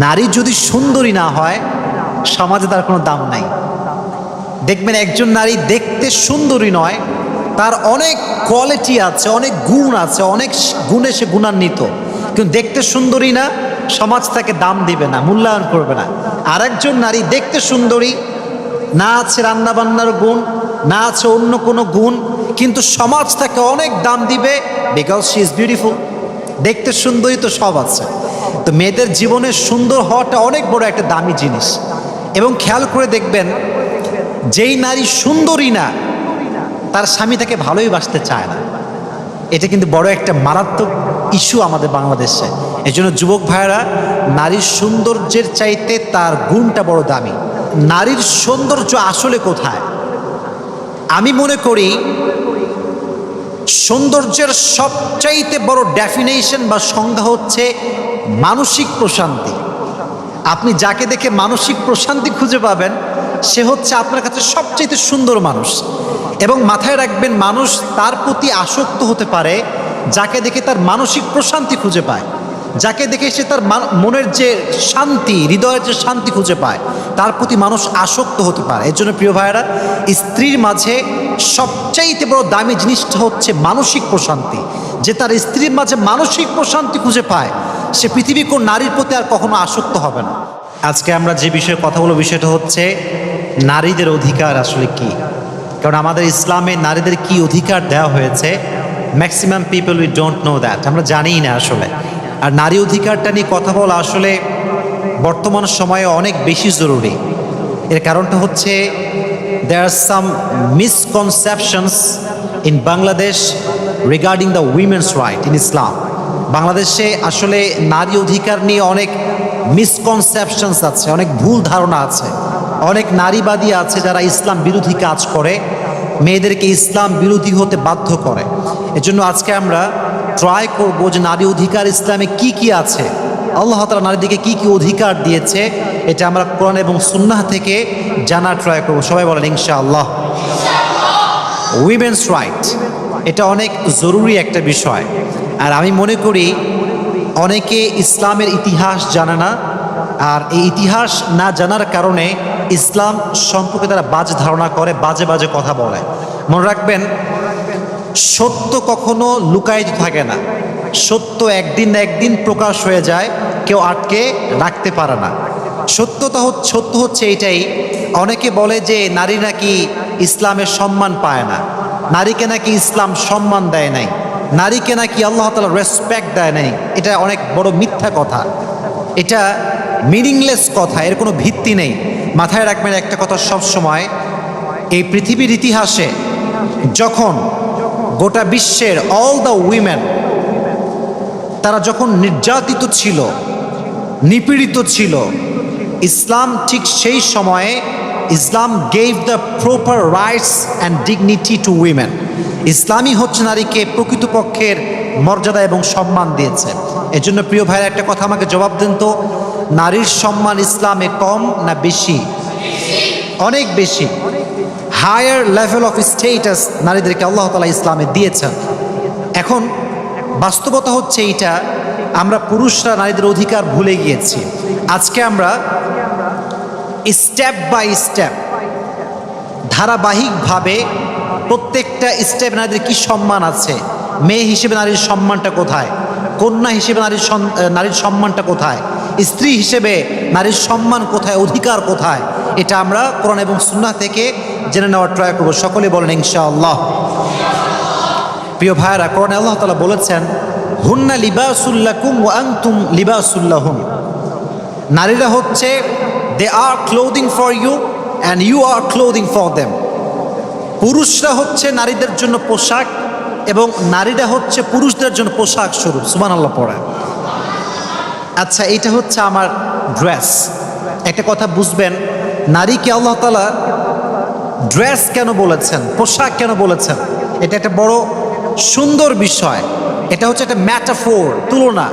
নারী যদি সুন্দরী না হয় সমাজে তার কোনো দাম নাই। দেখবেন একজন নারী দেখতে সুন্দরী নয়, তার অনেক কোয়ালিটি আছে, অনেক গুণ আছে, অনেক গুণে সে গুণান্বিত, কিন্তু দেখতে সুন্দরী না, সমাজ তাকে দাম দিবে না, মূল্যায়ন করবে না। আরেকজন নারী দেখতে সুন্দরী, না আছে রান্নাবান্নার গুণ, না আছে অন্য কোনো গুণ, কিন্তু সমাজ তাকে অনেক দাম দিবে, বিকজ শি ইজ বিউটিফুল। দেখতে সুন্দরী তো সব আছে। তো মেয়েদের জীবনে সুন্দর হওয়াটা অনেক বড় একটা দামি জিনিস। এবং খেয়াল করে দেখবেন, যেই নারী সুন্দরী না, তার স্বামী তাকে ভালোই বাসতে চায় না। এটা কিন্তু বড় একটা মারাত্মক ইস্যু আমাদের বাংলাদেশে। এই জন্য যুবক ভাইয়েরা, নারীর সৌন্দর্যের চাইতে তার গুণটা বড় দামি। নারীর সৌন্দর্য আসলে কোথায়? আমি মনে করি সৌন্দর্যের সবচাইতে বড় ডেফিনেশন বা সংজ্ঞা হচ্ছে মানসিক প্রশান্তি। আপনি যাকে দেখে মানসিক প্রশান্তি খুঁজে পাবেন, সে হচ্ছে আপনার কাছে সবচাইতে সুন্দর মানুষ। এবং মাথায় রাখবেন, মানুষ তার প্রতি আসক্ত হতে পারে যাকে দেখে তার মানসিক প্রশান্তি খুঁজে পায়, যাকে দেখে সে তার মনের যে শান্তি, হৃদয়ের যে শান্তি খুঁজে পায়, তার প্রতি মানুষ আসক্ত হতে পারে। এর জন্য প্রিয় ভাইয়েরা, স্ত্রীর মাঝে সবচাইতে বড় দামি জিনিসটা হচ্ছে মানসিক প্রশান্তি। যে তার স্ত্রীর মাঝে মানসিক প্রশান্তি খুঁজে পায়, সে পৃথিবীর কোন নারীর প্রতি আর কখনো আসক্ত হবে না। আজকে আমরা যে বিষয়ে কথা বলবো, বিষয়টা হচ্ছে নারীদের অধিকার আসলে কি। কারণ আমাদের ইসলামে নারীদের কি অধিকার দেওয়া হয়েছে, maximum people we don't know that, আমরা জানিই না আসলে। আর নারী অধিকারটা নিয়ে কথা বলা আসলে বর্তমান সময়ে অনেক বেশি জরুরি। এর কারণটা হচ্ছে, there are some misconceptions in Bangladesh regarding the women's right in Islam. বাংলাদেশে আসলে নারী অধিকার নিয়ে অনেক মিসকনসেপশনস আছে, অনেক ভুল ধারণা আছে। অনেক নারীবাদী আছে যারা ইসলাম বিরোধী কাজ করে, মেয়েদেরকে ইসলাম বিরোধী হতে বাধ্য করে। এজন্য আজকে আমরা ট্রাই করব যে নারী অধিকার ইসলামে কি কি আছে, আল্লাহ তাআলা নারীদেরকে কি কি অধিকার দিয়েছে, এটা আমরা কোরআন এবং সুন্নাহ থেকে জানার ট্রাই করব। সবাই বলেন ইনশাআল্লাহ। উইমেন্স রাইট, এটা অনেক জরুরি একটা বিষয়। আর আমি মনে করি অনেকে ইসলামের ইতিহাস জানে না, আর এই ইতিহাস না জানার কারণে ইসলাম সম্পর্কে তারা বাজে ধারণা করে, বাজে বাজে কথা বলে। মনে রাখবেন, সত্য কখনো লুকায়িত থাকে না, সত্য একদিন না একদিন প্রকাশ হয়ে যায়, কেউ আটকে রাখতে পারে না। সত্য হচ্ছে এইটাই। অনেকে বলে যে নারী নাকি ইসলামের সম্মান পায় না, নারীকে নাকি ইসলাম সম্মান দেয় নাই, নারীকে নাকি আল্লাহ তাআলা রেসপেক্ট দেয় নাই। এটা অনেক বড় মিথ্যা কথা, এটা মিনিংলেস কথা, এর কোনো ভিত্তি নেই। মাথায় রাখবেন একটা কথা সব সময়, এই পৃথিবীর ইতিহাসে যখন গোটা বিশ্বের অল দ্য উইমেন তারা যখন নির্যাতিত ছিল, নিপীড়িত ছিল, ইসলাম ঠিক সেই সময়ে Islam gave the proper rights and dignity to women. ইসলামই হচ্ছে নারীকে প্রকৃতপক্ষের মর্যাদা এবং সম্মান দিয়েছে। এজন্য প্রিয় ভাইয়ের একটা কথা আমাকে জবাব দেন তো, নারীর সম্মান ইসলামে কম না বেশি? অনেক বেশি। হায়ার লেভেল অফ স্টেটাস নারীদেরকে আল্লাহ তাআলা ইসলামে দিয়েছেন। এখন বাস্তবতা হচ্ছে এইটা, আমরা পুরুষরা নারীদের অধিকার ভুলে গিয়েছি। আজকে আমরা স্টেপ বাই স্টেপ, ধারাবাহিকভাবে প্রত্যেকটা স্টেপ নারীদের কী সম্মান আছে, মেয়ে হিসেবে নারীর সম্মানটা কোথায়, কন্যা হিসেবে নারীর সম্মানটা কোথায়, স্ত্রী হিসেবে নারীর সম্মান কোথায়, অধিকার কোথায়, এটা আমরা কোরআন এবং সুন্নাহ থেকে জেনে নেওয়ার ট্রাই করব। সকলে বলেন ইনশাআল্লাহ। প্রিয় ভাইয়েরা, কোরআনে আল্লাহ তাআলা বলেছেন, হুন্না লিবাসুল লাকুম ওয়া আনতুম লিবাসুল লাহুম। নারীরা হচ্ছে, they are clothing for you and you are clothing for them. পুরুষরা হচ্ছে নারীদের জন্য পোশাক, এবং নারীরা হচ্ছে পুরুষদের জন্য পোশাক স্বরূপ। সুবহানাল্লাহ পড়ে। আচ্ছা, এটা হচ্ছে আমার ড্রেস। একটা কথা বুঝবেন, নারীকে আল্লাহ তাআলা ড্রেস কেন বলেছেন, পোশাক কেন বলেছেন, এটা একটা বড় সুন্দর বিষয়। এটা হচ্ছে একটা ম্যাটাফোর, তুলনা।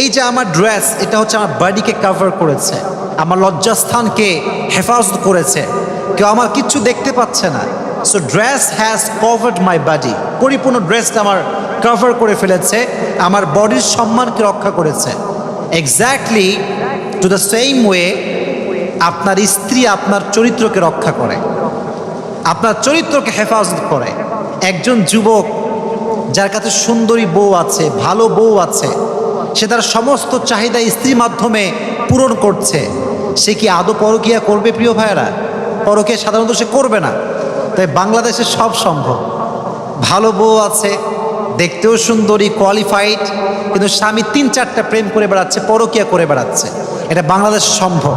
এই যে আমার ড্রেস, এটা হচ্ছে আমার বডিকে কভার করেছে, আমার লজ্জাস্থানকে হেফাজত করেছে, কেউ আমার কিচ্ছু দেখতে পাচ্ছে না। So dress has covered my body. পরিপূর্ণ ড্রেসটা আমার কভার করে ফেলেছে, আমার বডির সম্মানকে রক্ষা করেছে। Exactly to the same way আপনার স্ত্রী আপনার চরিত্রকে রক্ষা করে, আপনার চরিত্রকে হেফাজত করে। একজন যুবক যার কাছে সুন্দরী বউ আছে, ভালো বউ আছে, সে তার সমস্ত চাহিদা স্ত্রীর মাধ্যমে পূরণ করছে, সে কি আদৌ পরকীয়া করবে? প্রিয় ভাইয়েরা, পরকীয়া সাধারণত সে করবে না। তাই বাংলাদেশে সব সম্ভব। ভালো বউ আছে, দেখতেও সুন্দরী, কোয়ালিফাইড, কিন্তু স্বামী 3-4টা প্রেম করে বেড়াচ্ছে, পরকীয়া করে বেড়াচ্ছে। এটা বাংলাদেশ সম্ভব।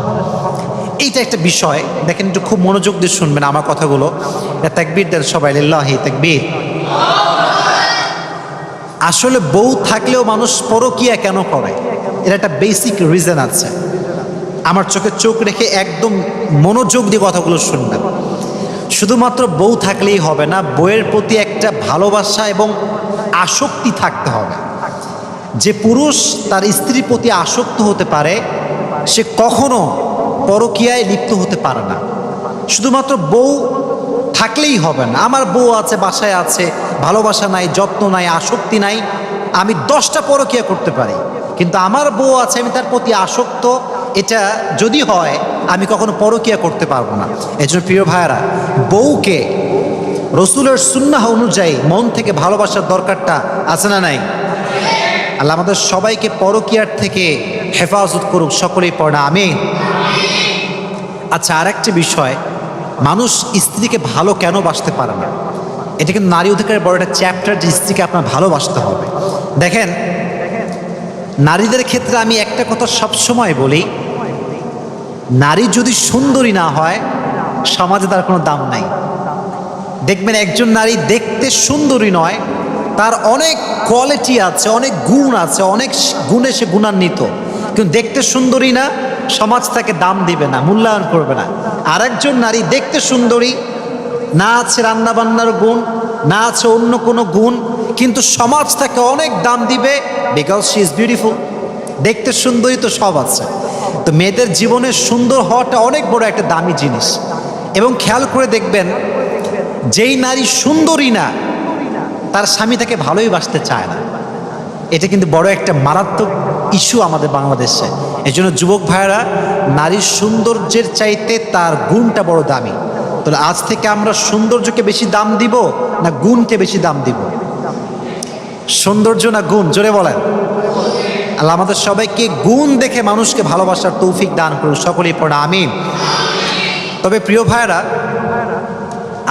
এইটা একটা বিষয়। দেখেন, একটু খুব মনোযোগ দিয়ে শুনবেন আমার কথাগুলো। তাকবীর দেন সবাই, লিল্লাহি তাকবীর। আসলে বউ থাকলেও মানুষ পরকীয়া কেন করে? এর একটা বেসিক রিজন আছে। আমার চোখে চোখ রেখে একদম মনোযোগ দিয়ে কথাগুলো শুনবেন। শুধুমাত্র বউ থাকলেই হবে না, বউয়ের প্রতি একটা ভালোবাসা এবং আসক্তি থাকতে হবে। যে পুরুষ তার স্ত্রীর প্রতি আসক্ত হতে পারে, সে কখনো পরকীয়ায় লিপ্ত হতে পারে না। শুধুমাত্র বউ থাকলেই হবে না। আমার বউ আছে, বাসায় আছে, ভালোবাসা নাই, যত্ন নাই, আসক্তি নাই, আমি 10টা পরকীয়া করতে পারি, কিন্তু আমার বউ আছে, আমি তার প্রতি আসক্ত, এটা যদি হয় আমি কখনো পরকীয়া করতে পারবো না। এই জন্য প্রিয় ভাইয়েরা, বউকে রসুলের সুন্নাহ অনুযায়ী মন থেকে ভালোবাসার দরকারটা আছে না নাই? আল্লাহ আমাদের সবাইকে পরকীয়ার থেকে হেফাজত করুক, সকলেই পড়া আমিন। আচ্ছা, আরেকটি বিষয়, মানুষ স্ত্রীকে ভালো কেন বাসতে পারে না? এটা কিন্তু নারী অধিকারের বড় একটা চ্যাপ্টার, যে স্ত্রীকে আপনার ভালোবাসতে হবে। দেখেন, নারীদের ক্ষেত্রে আমি একটা কথা সবসময় বলি, নারী যদি সুন্দরী না হয়, সমাজে তার কোনো দাম নাই। দেখবেন একজন নারী দেখতে সুন্দরী নয়, তার অনেক কোয়ালিটি আছে, অনেক গুণ আছে, অনেক গুণে সে গুণান্বিত, কিন্তু দেখতে সুন্দরী না, সমাজ তাকে দাম দিবে না, মূল্যায়ন করবে না। আরেকজন নারী দেখতে সুন্দরী, না আছে রান্নাবান্নার গুণ, না আছে অন্য কোনো গুণ, কিন্তু সমাজ তাকে অনেক দাম দিবে, বিকজ শি ইজ বিউটিফুল। দেখতে সুন্দরী তো সব আছে। তো মেয়েদের জীবনে সুন্দর হওয়াটা অনেক বড় একটা দামি জিনিস। এবং খেয়াল করে দেখবেন, যেই নারী সুন্দরী না, তার স্বামী তাকে ভালোই বাসতে চায় না। এটা কিন্তু বড় একটা মারাত্মক ইস্যু আমাদের বাংলাদেশে। এই জন্য যুবক ভাইয়েরা, নারীর সৌন্দর্যের চাইতে তার গুণটা বড় দামি। তাহলে আজ থেকে আমরা সৌন্দর্যকে বেশি দাম দিব না গুণকে বেশি দাম দিব? সৌন্দর্য না গুণ? জোরে বলেন। আল্লাহ আমাদের সবাইকে গুণ দেখে মানুষকে ভালোবাসার তৌফিক দান করুন, সকলেই পড়া আমিন। তবে প্রিয় ভাইয়েরা,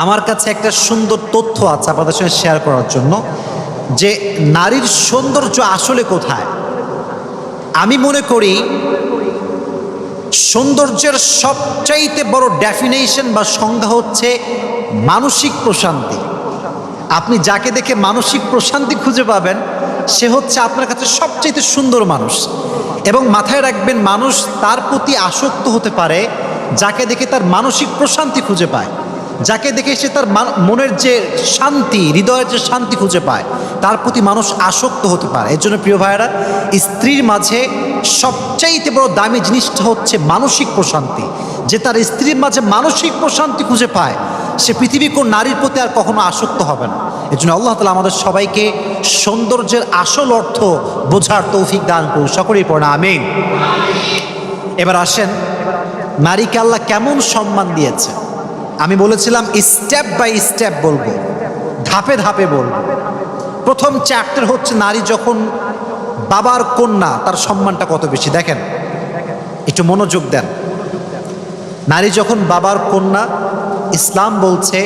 আমার কাছে একটা সুন্দর তথ্য আছে আপনাদের সঙ্গে শেয়ার করার জন্য, যে নারীর সৌন্দর্য আসলে কোথায়। আমি মনে করি সৌন্দর্যের সবচাইতে বড় ডেফিনেশন বা সংজ্ঞা হচ্ছে মানসিক প্রশান্তি। আপনি যাকে দেখে মানসিক প্রশান্তি খুঁজে পাবেন, সে হচ্ছে আপনার কাছে সবচাইতে সুন্দর মানুষ। এবং মাথায় রাখবেন, মানুষ তার প্রতি আসক্ত হতে পারে যাকে দেখে তার মানসিক প্রশান্তি খুঁজে পায়, যাকে দেখে সে তার মনের যে শান্তি, হৃদয়ের যে শান্তি খুঁজে পায়, তার প্রতি মানুষ আসক্ত হতে পারে। এর জন্য প্রিয় ভাইয়েরা, স্ত্রীর মাঝে সবচাইতে বড় দামি জিনিসটা হচ্ছে মানসিক প্রশান্তি। যে তার স্ত্রীর মাঝে মানসিক প্রশান্তি খুঁজে পায়, সে পৃথিবীর কোন নারীর প্রতি আর কখনো আসক্ত হবে না। এর জন্য আল্লাহ তাআলা আমাদের সবাইকে সৌন্দর্যের আসল অর্থ বোঝার তৌফিক দান করুন, সকলেই পড়া আমিন। এবার আসেন, নারীকে আল্লাহ কেমন সম্মান দিয়েছে। আমি বলেছিলাম স্টেপ বাই স্টেপ বলবো, ধাপে ধাপে বলবো। প্রথম চ্যাপ্টার হচ্ছে নারী যখন বাবার কন্যা, তার সম্মানটা কত বেশি। দেখেন, একটু মনোযোগ দেন। নারী যখন বাবার কন্যা, ইসলাম বলছে,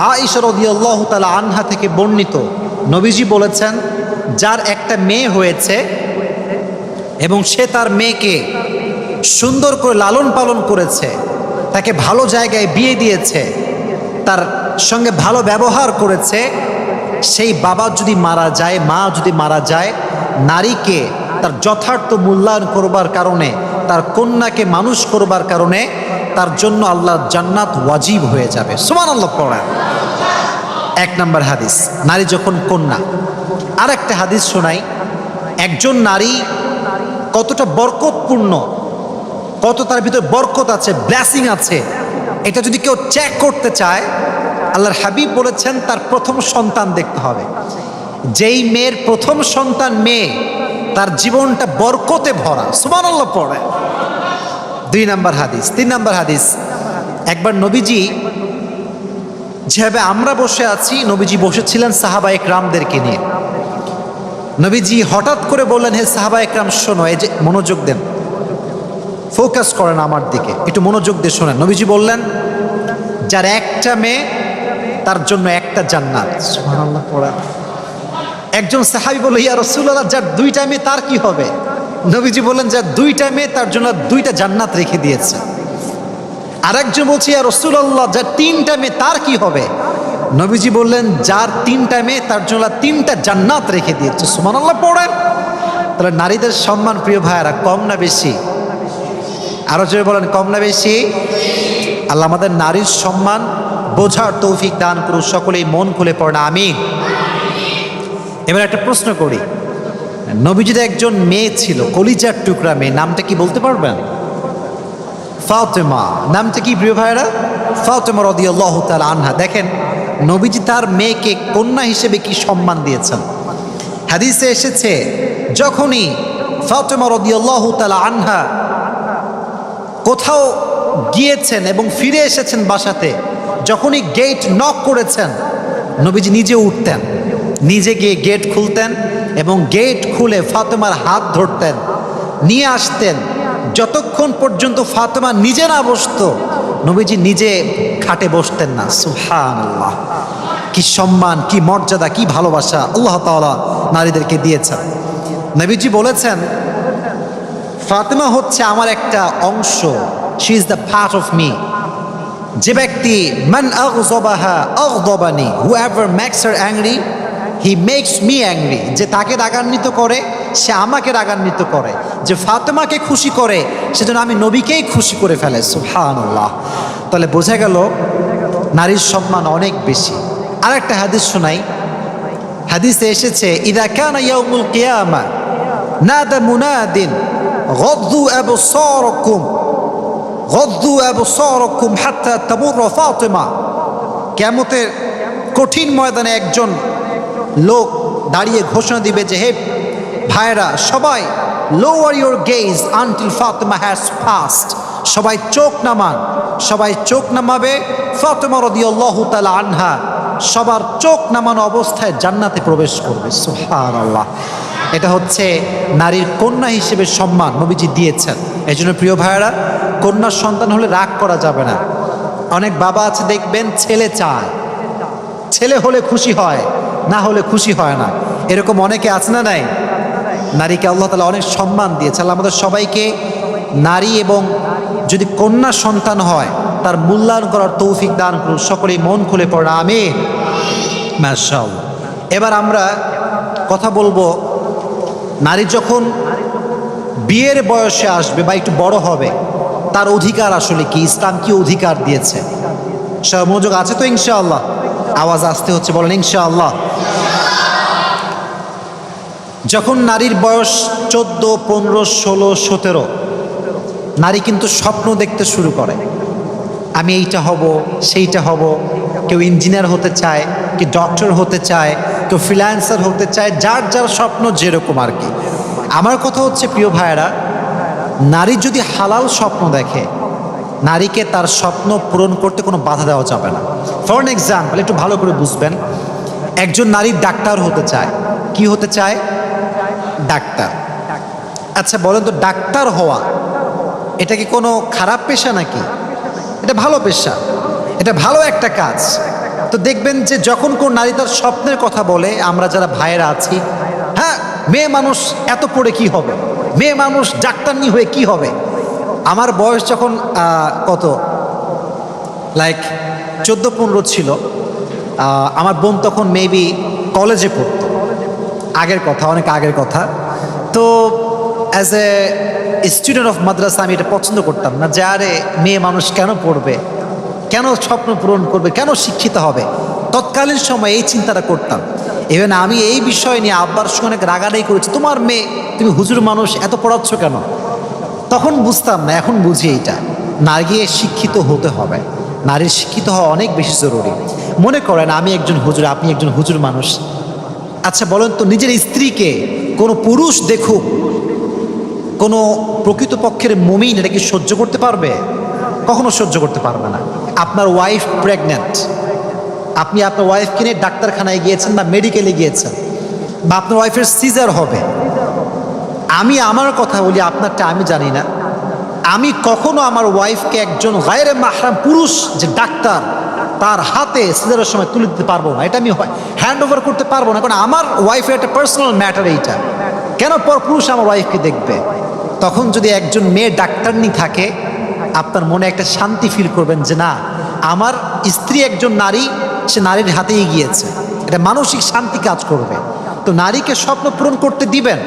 আয়েশা রাদিয়াল্লাহু তাআলা আনহা থেকে বর্ণিত, নবীজি বলেছেন, যার একটা মেয়ে হয়েছে এবং সে তার মেয়েকে সুন্দর করে লালন পালন করেছে, তাকে ভালো জায়গায় বিয়ে দিয়েছে, তার সঙ্গে ভালো ব্যবহার করেছে, সেই বাবা যদি মারা যায়, মা যদি মারা যায়, নারীকে তার যথার্থ মূল্যায়ন করবার কারণে, তার কন্যাকে মানুষ করবার কারণে তার জন্য আল্লাহর জান্নাত ওয়াজিব হয়ে যাবে। সুবহানাল্লাহ পড়েন। 1 নম্বর হাদিস, নারী যখন কন্যা। আর একটা হাদিস শোনাই, একজন নারী কতটা বরকতপূর্ণ, কত তার ভিতরে বরকত আছে, ব্লেসিং আছে, এটা যদি কেউ চেক করতে চায়, আল্লাহর হাবিব বলেছেন তার প্রথম সন্তান দেখতে হবে। যেই মেয়ের প্রথম সন্তান মেয়ে, তার জীবনটা বরকতে ভরা। সুবহানাল্লাহ পড়ে। 2 নাম্বার হাদিস। 3 নাম্বার হাদিস, একবার নবীজি যেভাবে আমরা বসে আছি, নবীজি বসেছিলেন সাহাবা একরামদেরকে নিয়ে। নবীজি হঠাৎ করে বললেন, হে সাহাবা একরাম শোনো, এই যে মনোযোগ দেন, ফোকাস করেন আমার দিকে, একটু মনোযোগ দিয়ে শোনেন। নবীজি বললেন, যার একটা মেয়ে তার জন্য একটা জান্নাত। সুবহানাল্লাহ পড়া। একজন সাহাবী বলল, ইয়া রাসূলুল্লাহ, যার 2টা মেয়ে তার কি হবে? নবীজি বললেন, যার 2টা মেয়ে তার জন্য 2টা জান্নাত রেখে দিয়েছে। আরেকজন বলছে, ইয়া রাসূলুল্লাহ, যার 3টা মেয়ে তার কি হবে? নবীজি বললেন, যার 3টা মেয়ে তার জন্য 3টা জান্নাত রেখে দিয়েছে। সুবহানাল্লাহ পড়েন। তাহলে নারীদের সম্মান প্রিয় ভাইয়েরা কম না বেশি? আরো জোরে বলেন, কম না বেশি? আল্লাহ আমাদের নারীর সম্মান বোঝার তৌফিক দান করুন। সকলেই মন খুলে পড়েন আমিন। এবার একটা প্রশ্ন করি, নবীজির একজন মেয়ে ছিল, কলিজার টুকরা মেয়ে, নামটা কি বলতে পারবেন? ফাতেমা। নামটা কি প্রিয় ভাইরা? ফাতেমা রাদিয়াল্লাহু তাআলা আনহা। দেখেন নবীজি তার মেয়েকে কন্যা হিসেবে কি সম্মান দিয়েছেন। হাদিসে এসেছে, যখনই ফাতেমা রাদিয়াল্লাহু তাআলা আনহা কোথাও গিয়েছেন এবং ফিরে এসেছেন বাসাতে, যখনই গেট নক করেছেন, নবীজি নিজে উঠতেন, নিজে গিয়ে গেট খুলতেন এবং গেট খুলে ফাতেমার হাত ধরতেন, নিয়ে আসতেন। যতক্ষণ পর্যন্ত ফাতেমা নিজে না বসতো, নবীজি নিজে খাটে বসতেন না। সুবহানাল্লাহ, কি সম্মান, কি মর্যাদা, কি ভালোবাসা আল্লাহ তাআলা নারীদেরকে দিয়েছেন। নবীজি বলেছেন, ফাতেমা হচ্ছে আমার একটা অংশ, she is the part of me. যে ব্যক্তি মান আগযবাহা আগযবানি, whoever makes her angry he makes me angry, যে তাকে রাগান্বিত করে সে আমাকে রাগান্বিত করে, যে ফাতেমাকে খুশি করে সেজন্য আমি নবীকেই খুশি করে ফেলে। সুবহানাল্লাহ। তাহলে বোঝা গেল নারীর সম্মান অনেক বেশি। আর একটা হাদিস শোনাই। হাদিসে এসেছে, ইযা কানা ইয়াউমুল কিয়ামা নাদা মুনাদিন গদ্দু আবসারাকুম গদ্দু আবসারাকুম হাত্তা তামুর ফাতেমা। কিয়ামতের কঠিন ময়দানে একজন লোক দাঁড়িয়ে ঘোষণা দিবে যে, হে ভাইরা সবাই, lower your gauge until Fatema has passed. সবাই চোখ নামান, সবাই চোখ নামাবে। ফাতেমা রাদিয়াল্লাহু তাআলা আনহা সবার চোখ নামানো অবস্থায় জান্নাতে প্রবেশ করবে। সুবহানাল্লাহ। এটা হচ্ছে নারীর কন্যা হিসেবে সম্মান নবীজি দিয়েছেন। এই জন্য প্রিয় ভাইয়েরা, কন্যা সন্তান হলে রাগ করা যাবে না। অনেক বাবা আছে দেখবেন, ছেলে চায়, ছেলে হলে খুশি হয়, না হলে খুশি হয় না। এরকম অনেকে আছে না নাই? নারীকে আল্লাহ তাআলা অনেক সম্মান দিয়েছে। আল্লাহ আমাদের সবাইকে নারী এবং যদি কন্যা সন্তান হয় তার মূল্যায়ন করার তৌফিক দান করুন। সকলেই মন খুলে পড়ে আমিন। মাশাআল্লাহ। এবার আমরা কথা বলবো, নারী যখন বিয়ের বয়সে আসবে বা একটু বড় হবে, তার অধিকার আসলে কি, ইসলাম কি অধিকার দিয়েছে? সব মনোযোগ আছে তো ইনশাআল্লাহ? আওয়াজ আসতে হচ্ছে, বলেন ইনশাআল্লাহ। যখন নারীর বয়স 14, 15, 16, 17, নারী কিন্তু স্বপ্ন দেখতে শুরু করে। আমি এইটা হব, সেইটা হব। কেউ ইঞ্জিনিয়ার হতে চায়, কেউ ডক্টর হতে চায়, কেউ ফ্রিল্যান্সার হতে চায়, যার যার স্বপ্ন যেরকম আর কি। আমার কথা হচ্ছে প্রিয় ভাইয়েরা, নারী যদি হালাল স্বপ্ন দেখে, নারীকে তার স্বপ্ন পূরণ করতে কোনো বাধা দেওয়া যাবে না। ফর এন এক্সাম্পল, একটু ভালো করে বুঝবেন, একজন নারী ডাক্তার হতে চায়। কি হতে চায়? ডাক্তার। আচ্ছা বলেন তো, ডাক্তার হওয়া এটা কি কোনো খারাপ পেশা নাকি? এটা ভালো পেশা, এটা ভালো একটা কাজ। তো দেখবেন যে যখন কোন নারী তার স্বপ্নের কথা বলে, আমরা যারা ভাইয়েরা আছি, হ্যাঁ মেয়ে মানুষ এত পড়ে কি হবে, মেয়ে মানুষ ডাক্তারনি হয়ে কি হবে। আমার বয়স যখন কত, লাইক 14-15 ছিল, আমার বোন তখন মেবি কলেজে পড়তো। আগের কথা, অনেক আগের কথা। তো অ্যাজ এ স্টুডেন্ট অফ মাদ্রাসা আমি এটা পছন্দ করতাম না, যে আরে মেয়ে মানুষ কেন পড়বে, কেন স্বপ্ন পূরণ করবে, কেন শিক্ষিত হবে। তৎকালীন সময় এই চিন্তাটা করতাম। ইভেন আমি এই বিষয় নিয়ে আব্বার সঙ্গে অনেক রাগারাগি করেছি, তোমার মেয়ে, তুমি হুজুর মানুষ, এত পড়াচ্ছ কেন। তখন বুঝতাম না, এখন বুঝি এইটা নারী শিক্ষিত হতে হবে, নারীর শিক্ষিত হওয়া অনেক বেশি জরুরি। মনে করেন আমি একজন হুজুর, আপনি একজন হুজুর মানুষ। আচ্ছা বলেন তো, নিজের স্ত্রীকে কোনো পুরুষ দেখুক, কোনো প্রকৃতপক্ষের মুমিন এটা কি সহ্য করতে পারবে? কখনো সহ্য করতে পারবে না। আপনার ওয়াইফ প্রেগন্যান্ট, আপনি আপনার ওয়াইফকে নিয়ে ডাক্তারখানায় গিয়েছেন বা মেডিকেলে গিয়েছেন, বা আপনার ওয়াইফের সিজার হবে। আমি আমার কথা বলি, আপনারটা আমি জানি না। আমি কখনো আমার ওয়াইফকে একজন গায়রে মাহরাম পুরুষ যে ডাক্তার তার হাতে সিজারের সময় তুলে দিতে পারবো না, এটা আমি হ্যান্ড ওভার করতে পারবো না, কারণ আমার ওয়াইফের একটা পার্সোনাল ম্যাটার এইটা। কেন পর পুরুষ আমার ওয়াইফকে দেখবে? তখন যদি একজন মেয়ে ডাক্তারনি থাকে, আপনার মনে একটা শান্তি ফিল করবেন যে না, আমার স্ত্রী একজন নারী, সে নারীর হাতেই গিয়েছে, এটা মানসিক শান্তি কাজ করবে। তো নারীকে স্বপ্ন পূরণ করতে দিবেন,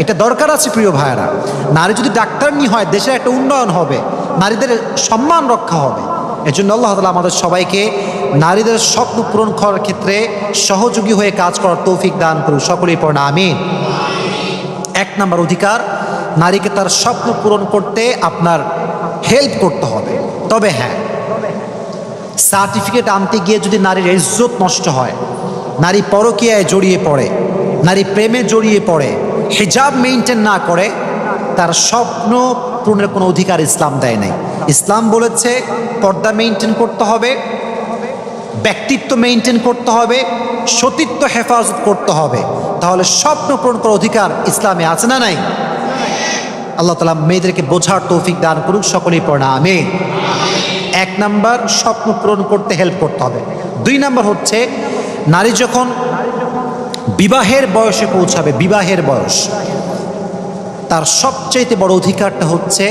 এটা দরকার আছে প্রিয় ভাইয়েরা। নারী যদি ডাক্তারনি হয়, দেশের একটা উন্নয়ন হবে, নারীদের সম্মান রক্ষা হবে। এজন্য আল্লাহ তাআলা আমাদের সবাইকে নারীদের স্বপ্ন পূরণ করার ক্ষেত্রে সহযোগী হয়ে কাজ করার তৌফিক দান করুন। সকলেই পড়েন আমিন। 1 নম্বর অধিকার, নারীকে তার স্বপ্ন পূরণ করতে আপনার হেল্প করতে হবে। তবে হ্যাঁ, সার্টিফিকেট আনতে গিয়ে যদি নারীর ইজ্জত নষ্ট হয়, নারী পরকীয়ায় জড়িয়ে পড়ে, নারী প্রেমে জড়িয়ে পড়ে, হিজাব মেইনটেইন না করে, তার স্বপ্ন পূরণের কোনো অধিকার ইসলাম দেয় নাই। ইসলাম বলেছে পর্দা মেইনটেইন করতে হবে, ব্যক্তিত্ব মেইনটেইন করতে হবে, সতীত্ব হেফাজত করতে হবে। তাহলে স্বপ্ন পূরণ করার অধিকার ইসলামে আছে না নাই? আল্লাহ তাআলা মেয়েদেরকে বোঝার তৌফিক দান করুক। সকলেই পড়া আমিন। 1 নাম্বার, স্বপ্ন পূরণ করতে হেল্প করতে হবে। 2 নাম্বার হচ্ছে, নারী যখন বিবাহের বয়সে পৌঁছাবে, বিবাহের বয়স, তার সবচাইতে বড় অধিকারটা হচ্ছে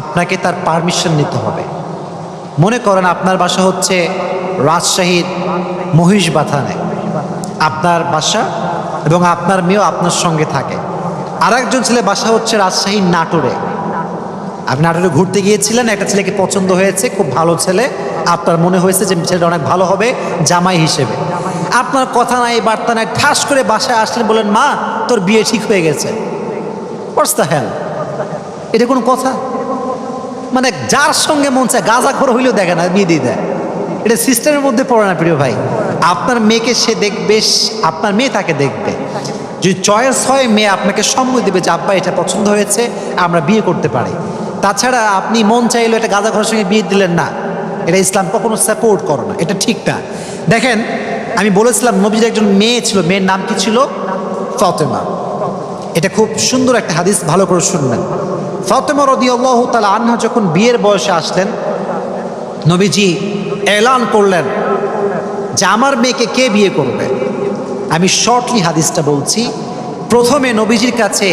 আপনাকে তার পারমিশন নিতে হবে। মনে করেন আপনার বাসা হচ্ছে রাজশাহীর মহিষবাথানে, আপনার বাসা, এবং আপনার মেয়েও আপনার সঙ্গে থাকে। আরেকজন ছেলে বাসা হচ্ছে রাজশাহীর নাটোরে, আপনি নাটোরে ঘুরতে গিয়েছিলেন, একটা ছেলেকে পছন্দ হয়েছে, খুব ভালো ছেলে, আপনার মনে হয়েছে যে ছেলেটা অনেক ভালো হবে জামাই হিসেবে। আপনার কথা নাই বার্তা নাই, ঠাস করে বাসায় আসলেন, বলেন মা তোর বিয়ে ঠিক হয়ে গেছে। What's the hell? এটা কোনো কথা? মানে যার সঙ্গে মন চায় গাঁজাখোর হইলেও দেখে না, বিয়ে দিয়ে দেয়। এটা সিস্টেমের মধ্যে পড়ে না প্রিয় ভাই। আপনার মেয়েকে সে দেখবে, আপনার মেয়ে তাকে দেখবে। যদি চয়েস হয়, মেয়ে আপনাকে সম্মতি দেবে যে আব্বা এটা পছন্দ হয়েছে, আমরা বিয়ে করতে পারি। তাছাড়া আপনি মন চাইলো এটা গাঁজাখোরের সঙ্গে বিয়ে দিলেন না, এটা ইসলাম কখনো সাপোর্ট করে না, এটা ঠিক না। দেখেন, আমি বলেছিলাম নবীজির একজন মেয়ে ছিল, মেয়ের নাম কি ছিল? ফাতেমা। এটা খুব সুন্দর একটা হাদিস, ভালো করে শুনবেন। ফাতেমা রাদিয়াল্লাহু তাআলা আনহা যখন বিয়ের বয়সে আসলেন, নবীজি এলান করলেন যে আমার মেয়েকে কে বিয়ে করবে। আমি শর্টলি হাদিসটা বলছি। প্রথমে নবীজির কাছে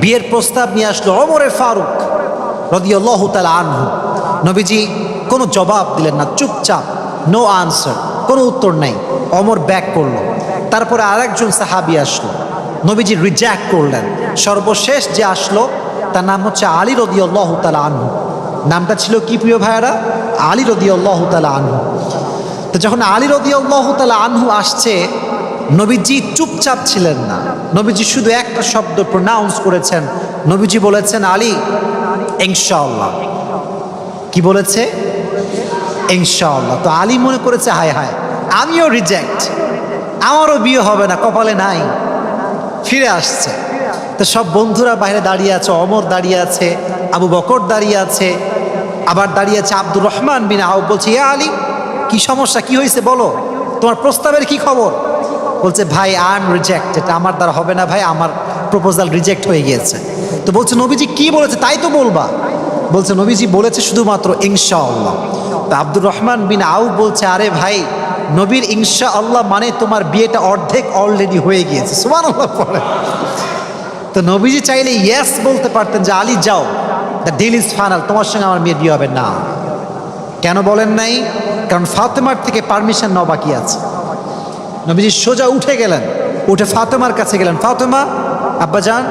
বিয়ের প্রস্তাব নিয়ে আসলো ওমরে ফারুক রাদিয়াল্লাহু তাআলা আনহু। নবীজি কোনো জবাব দিলেন না, চুপচাপ, নো আনসার, কোনো উত্তর নাই। ওমর ব্যাক করলো। তারপরে আরেকজন সাহাবী আসলো, নবীজি রিজেক্ট করলেন। সর্বশেষ যে আসলো তার নাম হচ্ছে আলী রাদিয়াল্লাহু তাআলা আনহু। নামটা ছিল কি প্রিয় ভাইয়েরা? আলী রাদিয়াল্লাহু তাআলা আনহু। তো যখন আলী রাদিয়াল্লাহু তাআলা আনহু আসছে, নবীজি চুপচাপ ছিলেন না। নবীজি শুধু একটা শব্দ প্রনাউন্স করেছেন। নবীজি বলেছেন আলী ইনশাআল্লাহ। কি বলেছে? ইনশাআল্লাহ। তো আলী মনে করেছে হায় হায়, আমিও রিজেক্ট, আমারও বিয়ে হবে না, কপালে নাই। ফিরে আসছে। তো সব বন্ধুরা বাইরে দাঁড়িয়ে আছে, ওমর দাঁড়িয়ে আছে, আবু বকর দাঁড়িয়ে আছে, আবার দাঁড়িয়ে আছে আব্দুর রহমান বিন আউফ। বলছে ইয়া আলী, কি সমস্যা, কি হয়েছে বলো, তোমার প্রস্তাবের কি খবর? বলছে ভাই আই এম রিজেক্ট, এটা আমার দ্বারা হবে না ভাই, আমার প্রপোজাল রিজেক্ট হয়ে গিয়েছে। তো বলছে নবীজি কি বলেছে তাই তো বলবা। বলছে নবীজি বলেছে শুধুমাত্র ইনশাআল্লাহ। তো আব্দুর রহমান বিন আউফ বলছে আরে ভাই, নবীর ইনশাআল্লাহ মানে তোমার বিয়েটা অর্ধেক অলরেডি হয়ে গিয়েছে। সুবহানাল্লাহ পড়ে। তো নবীজি চাইলে ইয়েস বলতে পারতেন যে আলী যাও, দ্য ডিল ইজ ফাইনাল, তোমার সঙ্গে আমার মেয়ের বিয়ে হবে না। কেন বলেন নাই? কারণ ফাতেমার থেকে পারমিশন নেওয়া বাকি আছে। নবীজি সোজা উঠে গেলেন, উঠে ফাতেমার কাছে গেলেন। ফাতেমা আব্বাজান,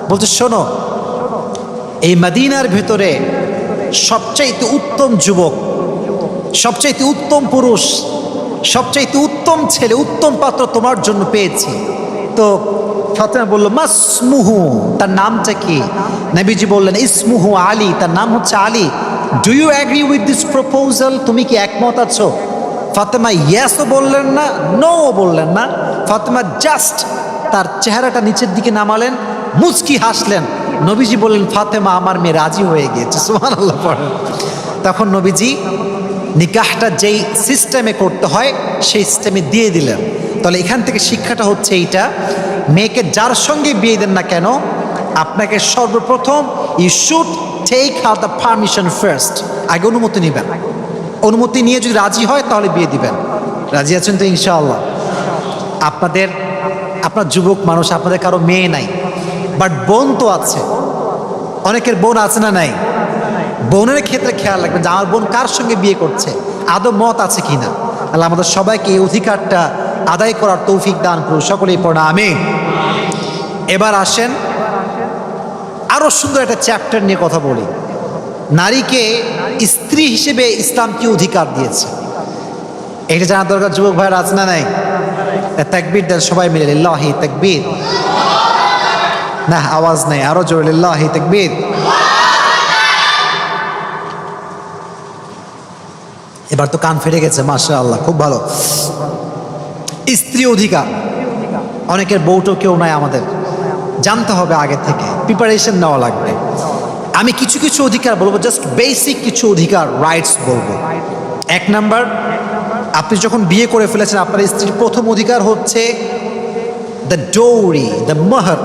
বলছে শোনো, এই মদিনার ভেতরে সবচাইতে উত্তম যুবক, সবচাইতে উত্তম পুরুষ, সবচাইতে উত্তম ছেলে, উত্তম পাত্র তোমার জন্য পেয়েছি। তো ফাতেমা বলল মাসমুহু, তার নামটা কি? নবীজি বললেন ইসমুহু আলী, তার নাম হচ্ছে Ali. Do you agree with this proposal? তুমি কি একমত আছো? ফাতেমা ইয়েসও বললেন না, নো বললেন না। ফাতেমা জাস্ট তার চেহারাটা নিচের দিকে নামালেন, মুচকি হাসলেন। নবীজি বললেন, ফাতেমা আমার মেয়ে রাজি হয়ে গিয়েছে। সুবহানাল্লাহ পড়েন। তখন নবীজি নিকাহটা যেই সিস্টেমে করতে হয় সেই সিস্টেমে দিয়ে দিলেন। তাহলে এখান থেকে শিক্ষাটা হচ্ছে এইটা, মেয়েকে যার সঙ্গে বিয়ে দেন না কেন, আপনাকে সর্বপ্রথম you should take her the permission first. আগে অনুমতি নেবেন, অনুমতি নিয়ে যদি রাজি হয় তাহলে বিয়ে দিবেন। রাজি আছেন তো ইনশাআল্লাহ? আপনার যুবক মানুষ, আপনাদের কারো মেয়ে নাই, বাট বোন তো আছে। অনেকের বোন আছে না নাই? বোনের ক্ষেত্রে খেয়াল রাখবেন যে আমার বোন কার সঙ্গে বিয়ে করছে, আদৌ মত আছে কিনা। আল্লাহ আমাদের সবাইকে এই অধিকারটা আদায় করার তৌফিক দান করুন, সকলেই পড়া আমিন। এবার আসেন আরো সুন্দর একটা চ্যাপ্টার নিয়ে কথা বলি। নারীকে স্ত্রী হিসেবে ইসলাম কি অধিকার দিয়েছে, এটা জানার দরকার। যুবক ভাইয়ের আছে না নাই? তাকবীর দেন সবাই মিলে, লিল্লাহি তাকবীর। না আওয়াজ নেই, আরো জোরে লিল্লাহি তাকবীর। এবার তো কান ফেটে গেছে, মাশাআল্লাহ, খুব ভালো। স্ত্রী অধিকার, অনেকের বউটো কেউ নাই, আমাদের জানতে হবে আগে থেকে, প্রিপারেশন নেওয়া লাগবে। আমি কিছু কিছু অধিকার বলবো, জাস্ট বেসিক কিছু অধিকার, রাইটস বলবো। এক নাম্বার, আপনি যখন বিয়ে করে ফেলেছেন, আপনার স্ত্রীর প্রথম অধিকার হচ্ছে দ্য ডৌরি, দ্য মোহর।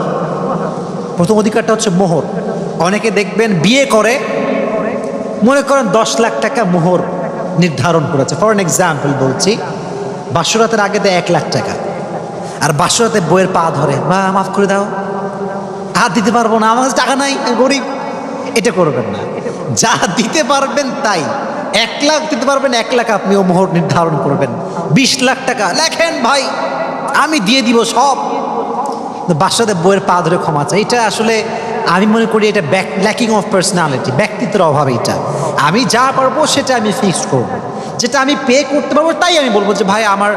প্রথম অধিকারটা হচ্ছে মোহর। অনেকে দেখবেন বিয়ে করে, মনে করেন 10 লাখ টাকা মোহর নির্ধারণ করেছে। ফর এন এক্সাম্পল বলছি, বাসরাতের আগে দেয় 1 লাখ টাকা, আর বাসরাতে বইয়ের পা ধরে, বা মাফ করে দাও, হাত দিতে পারবো না, আমার কাছে টাকা নাই, আমি গরিব। এটা করবেন না, যা দিতে পারবেন তাই। 1 লাখ দিতে পারবেন, 1 লাখ আপনিও মোহর নির্ধারণ করবেন। 20 লাখ টাকা লেখেন ভাই, আমি দিয়ে দিব সব। বাসাতে বইয়ের পা ধরে ক্ষমা চাই, এটা আসলে আমি মনে করি এটা ল্যাকিং অফ পার্সোনালিটি, ব্যক্তিত্বের অভাব। এটা আমি যা পারবো সেটা আমি ফিক্সড করবো, যেটা আমি পে করতে পারবো তাই আমি বলবো যে ভাই আমার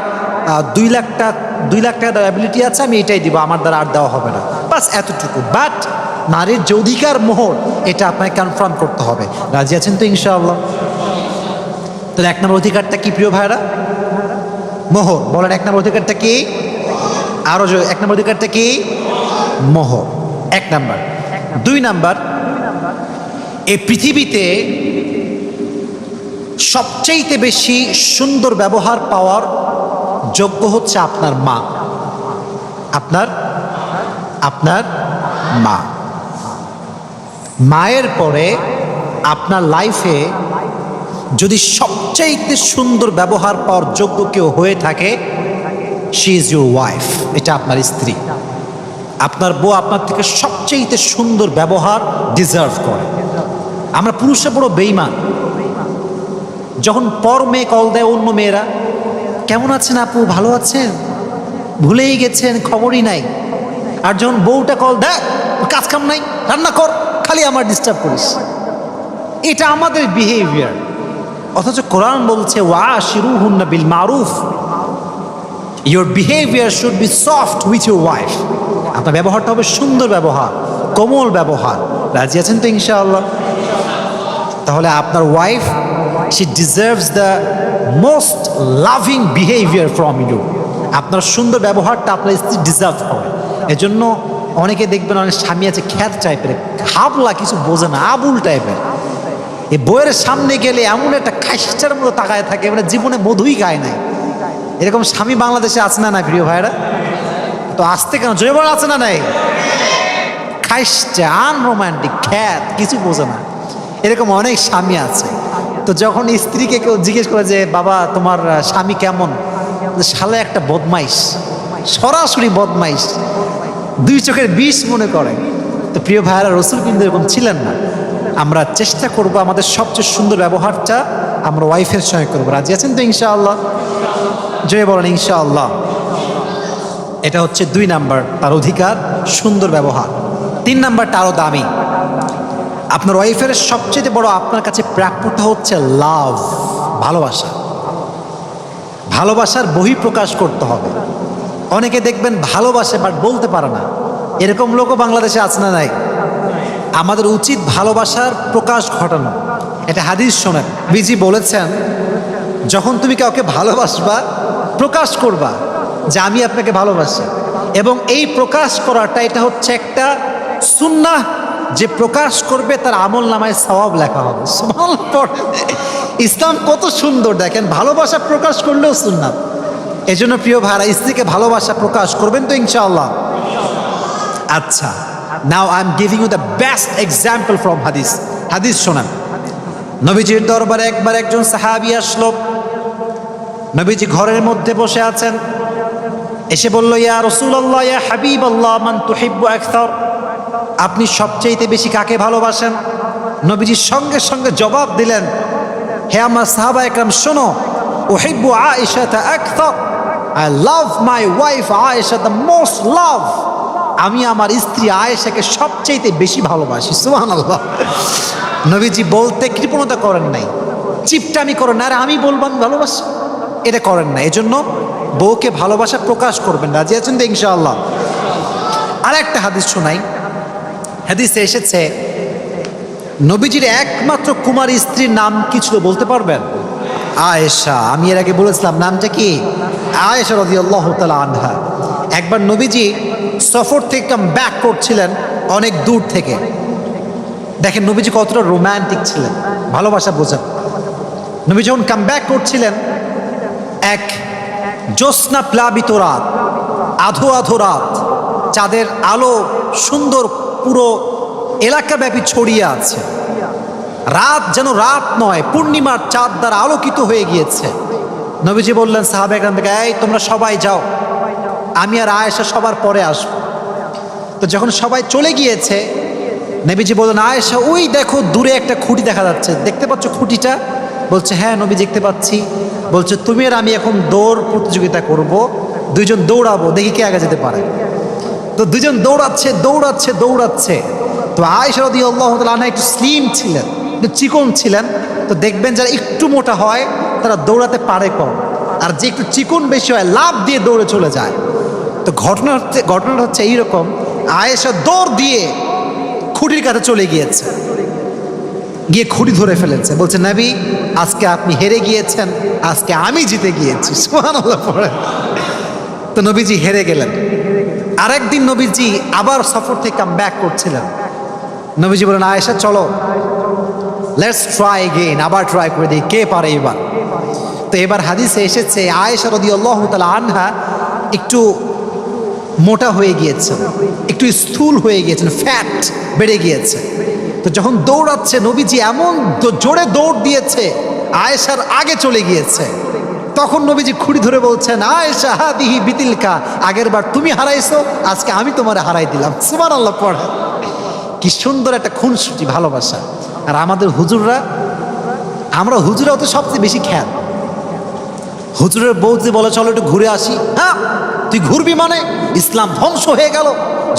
2 লাখ টাকা দেওয়ার অ্যাবিলিটি আছে, আমি এটাই দিব, আমার দ্বারা আর দেওয়া হবে না, বাস এতটুকু। বাট নারীর যে অধিকার মোহর, এটা আপনাকে কনফার্ম করতে হবে। রাজি আছেন তো ইনশাআল্লাহ? তাহলে 1 নম্বর অধিকারটা কি প্রিয় ভাইরা? মোহর। বলেন 1 নম্বর অধিকারটা কি? আরো 1 নম্বর অধিকারটা কি? মোহর, 1 নাম্বার। 2 নাম্বার, এই পৃথিবীতে সবচাইতে বেশি সুন্দর ব্যবহার পাওয়ার যোগ্য হচ্ছে আপনার মা। আপনার মা। মায়ের পরে আপনার লাইফে যদি সবচাইতে সুন্দর ব্যবহার পাওয়ার যোগ্য কেউ হয়ে থাকে, শি ইজ ইউর ওয়াইফ। এটা আপনার স্ত্রী। আপনার বউ আপনার থেকে সবচেয়ে সুন্দর ব্যবহার ডিজার্ভ করে। আমরা পুরুষরা বড় বেঈমান, যখন পর মেয়ে কল দেয় অন্য মেয়েরা, কেমন আছেন আপু, ভালো আছেন, ভুলেই গেছেন, খবরই নাই। আর যখন বউটা কল দেয়, কাজ কাম নাই, রান্না কর, খালি আমার ডিস্টার্ব করিস। এটা আমাদের বিহেভিয়ার। অথচ কোরআন বলছে ওয়াশিরুহুন্না বিল মারুফ, your behaviour should be soft with your wife. আপনার ব্যবহারটা হবে সুন্দর ব্যবহার, কোমল ব্যবহার। রাজি আছেন তো ইনশাআল্লাহ? তাহলে আপনার wife, she deserves the most loving behaviour from you. আপনার সুন্দর ব্যবহারটা আপনার স্ত্রী ডিজার্ভ করে। এজন্য অনেকে দেখবেন, অনেক স্বামী আছে খ্যাত টাইপের, হাবলা, কিছু বোঝে না, আবুল টাইপের। এই বইয়ের সামনে গেলে এমন একটা খাইস্টার মতো তাকায় থাকে, মানে জীবনে মধুই খায় নাই। এরকম স্বামী বাংলাদেশে আছে না না প্রিয় ভাইরা? তো আসতে কেন জয়বার আছে না নাই? খাইস্টে, আনরোম্যান্টিক, খ্যাত, কিছু বোঝে না, এরকম অনেক স্বামী আছে। তো যখন স্ত্রীকে কেউ জিজ্ঞেস করে যে বাবা তোমার স্বামী কেমন, শালা একটা বদমাইশ, সরাসরি বদমাইশ, 2 চোখের বিষ মনে করে। তো প্রিয় ভাইয়ারা, রসুল কিন্তু এরকম ছিলেন না। আমরা চেষ্টা করব আমাদের সবচেয়ে সুন্দর ব্যবহারটা আমরা ওয়াইফের সঙ্গে করবো। রাজি আছেন তো ইনশাআল্লাহ? জয় বলেন ইনশাআল্লাহ। এটা হচ্ছে 2 নাম্বার, তার অধিকার সুন্দর ব্যবহার। 3 নাম্বারটা আরো দামি। আপনার ওয়াইফের সবচেয়ে বড় আপনার কাছে প্রাপ্যটা হচ্ছে লাভ, ভালোবাসা। ভালোবাসার বহিঃপ্রকাশ করতে হবে। অনেকে দেখবেন ভালোবাসে বাট বলতে পারে না, এরকম লোকও বাংলাদেশে আছে না নাই? আমাদের উচিত ভালোবাসার প্রকাশ ঘটানো। এটা হাদিস শোনেন, বিজি বলেছেন, যখন তুমি কাউকে ভালোবাসবা প্রকাশ করবা যে আমি আপনাকে ভালোবাসি। এবং এই প্রকাশ করাটা এটা হচ্ছে একটা সুন্নাহ, যে প্রকাশ করবে তার আমল নামায় সওয়াব লেখা হবে। সুবহানাল্লাহ। ইসলাম কত সুন্দর দেখেন, ভালোবাসা প্রকাশ করলেও সুন্নাত। এজন্য প্রিয় ভাইরা, স্ত্রীকে ভালোবাসা প্রকাশ করবেন তো ইনশাআল্লাহ। আচ্ছা, now I am giving you the best example from হাদিস। হাদিস শোনান। নবীজির দরবারে একবার একজন সাহাবী আসলো। নবীজি ঘরের মধ্যে বসে আছেন, এসে বলল, ইয়া রাসূলুল্লাহ, ইয়া হাবিবাল্লাহ, মান তুহিব্বু আকসার, আপনি সবচেয়ে বেশি কাকে ভালোবাসেন? নবীজি সঙ্গে সঙ্গে জবাব দিলেন, হে আমার সাহাবা একরাম শোনো, উহিব্বু আয়েশাতা আকসার, I love my wife Aisha the most love, আমি আমার স্ত্রী আয়েশাকে সবচেয়ে বেশি ভালোবাসি। সুবহানাল্লাহ। নবীজি বলতে কৃপণতা করেন নাই, চিপটামি করেন না, আরে আমি বলবো আমি ভালোবাসি, এটা করেন না। এজন্য বউকে ভালোবাসা প্রকাশ করবেন। রাজি আছেন তো ইনশাআল্লাহ? আর একটা হাদিস শোনাই। হাদিসে এসেছে, নবীজির একমাত্র কুমারী স্ত্রীর নাম কি ছিল বলতে পারবেন? আয়েশা। আমি এর আগে বলেছিলাম নামটা কি, আয়েশা রাদিয়াল্লাহু তাআলা আনহা। একবার নবীজি সফর থেকে কাম ব্যাক করছিলেন অনেক দূর থেকে। দেখেন নবীজি কতটা রোম্যান্টিক ছিলেন, ভালোবাসা বোঝেন। নবী যখন কাম ব্যাক করছিলেন, এক জ্যোৎস্না প্লাবিত রাত, আধো আধো রাত, চাঁদের আলো সুন্দর পুরো এলাকাব্যাপী ছড়িয়ে আছে। রাত যেন রাত নয়, পূর্ণিমার চাঁদ দ্বারা আলোকিত হয়ে গিয়েছে। নবীজি বললেন সাহাবা একরামকে, এই তোমরা সবাই যাও, আমি আর আয়েশা সবার পরে আসব। তো যখন সবাই চলে গিয়েছে, নবীজি বললেন, আয়েশা ওই দেখো দূরে একটা খুঁটি দেখা যাচ্ছে, দেখতে পাচ্ছ খুঁটিটা? বলছে হ্যাঁ নবী দেখতে পাচ্ছি। বলছে তুমি আর আমি এখন দৌড় প্রতিযোগিতা করব, দুইজন দৌড়াবো, দেখি কে আগে যেতে পারে। তো দুজন দৌড়াচ্ছে দৌড়াচ্ছে দৌড়াচ্ছে। তো আয়েশা রাদিয়াল্লাহু তাআলা আনহা একটু স্লিম ছিলেন, একটু চিকন ছিলেন। তো দেখবেন যারা একটু মোটা হয় তারা দৌড়াতে পারে কম, আর যে একটু চিকন বেশি হয় লাফ দিয়ে দৌড়ে চলে যায়। তো ঘটনাটা হচ্ছে এইরকম, আয়েশা দৌড় দিয়ে খুঁটির কাছে চলে গিয়েছে, গিয়ে খুঁটি ধরে ফেলেছে। বলছে নবী আজকে আপনি হেরে গিয়েছেন, আজকে আমি জিতে গিয়েছি। সুবহানাল্লাহ পড়ে। তো নবীজি হেরে গেলেন। আরেকদিন নবীজি আবার সফর থেকে কাম ব্যাক করছিলেন। নবীজি বলেন, আয়েশা চলো লেটস ট্রাই এগেইন, আবার ট্রাই করে দিই কে পারে এবার। তো এবার হাদিসে এসেছে আয়েশা রাদিয়াল্লাহু তাআলা আনহা একটু মোটা হয়ে গিয়েছেন, একটু স্থূল হয়ে গিয়েছেন, ফ্যাট বেড়ে গিয়েছে। তো যখন দৌড়াচ্ছে নবীজি এমন জোরে দৌড় দিয়েছে, আয়েশার আগে চলে গিয়েছে। তখন নবীজি খুঁড়ি ধরে বলছেন, আয়েশা হাদিহি বিতিলকা, আগের বার তুমি হারাইছো, আজকে আমি তোমারে হারাই দিলাম। সুবহানাল্লাহ পড়ে। কি সুন্দর একটা খুনসুটি ভালোবাসা। আর আমাদের হুজুররা, আমরা হুজুরাও তো সবচেয়ে বেশি খেয়াল। হুজুরের বউ যে বলে চলো একটু ঘুরে আসি, হ্যাঁ তুই ঘুরবি মানে ইসলাম ধ্বংস হয়ে গেল,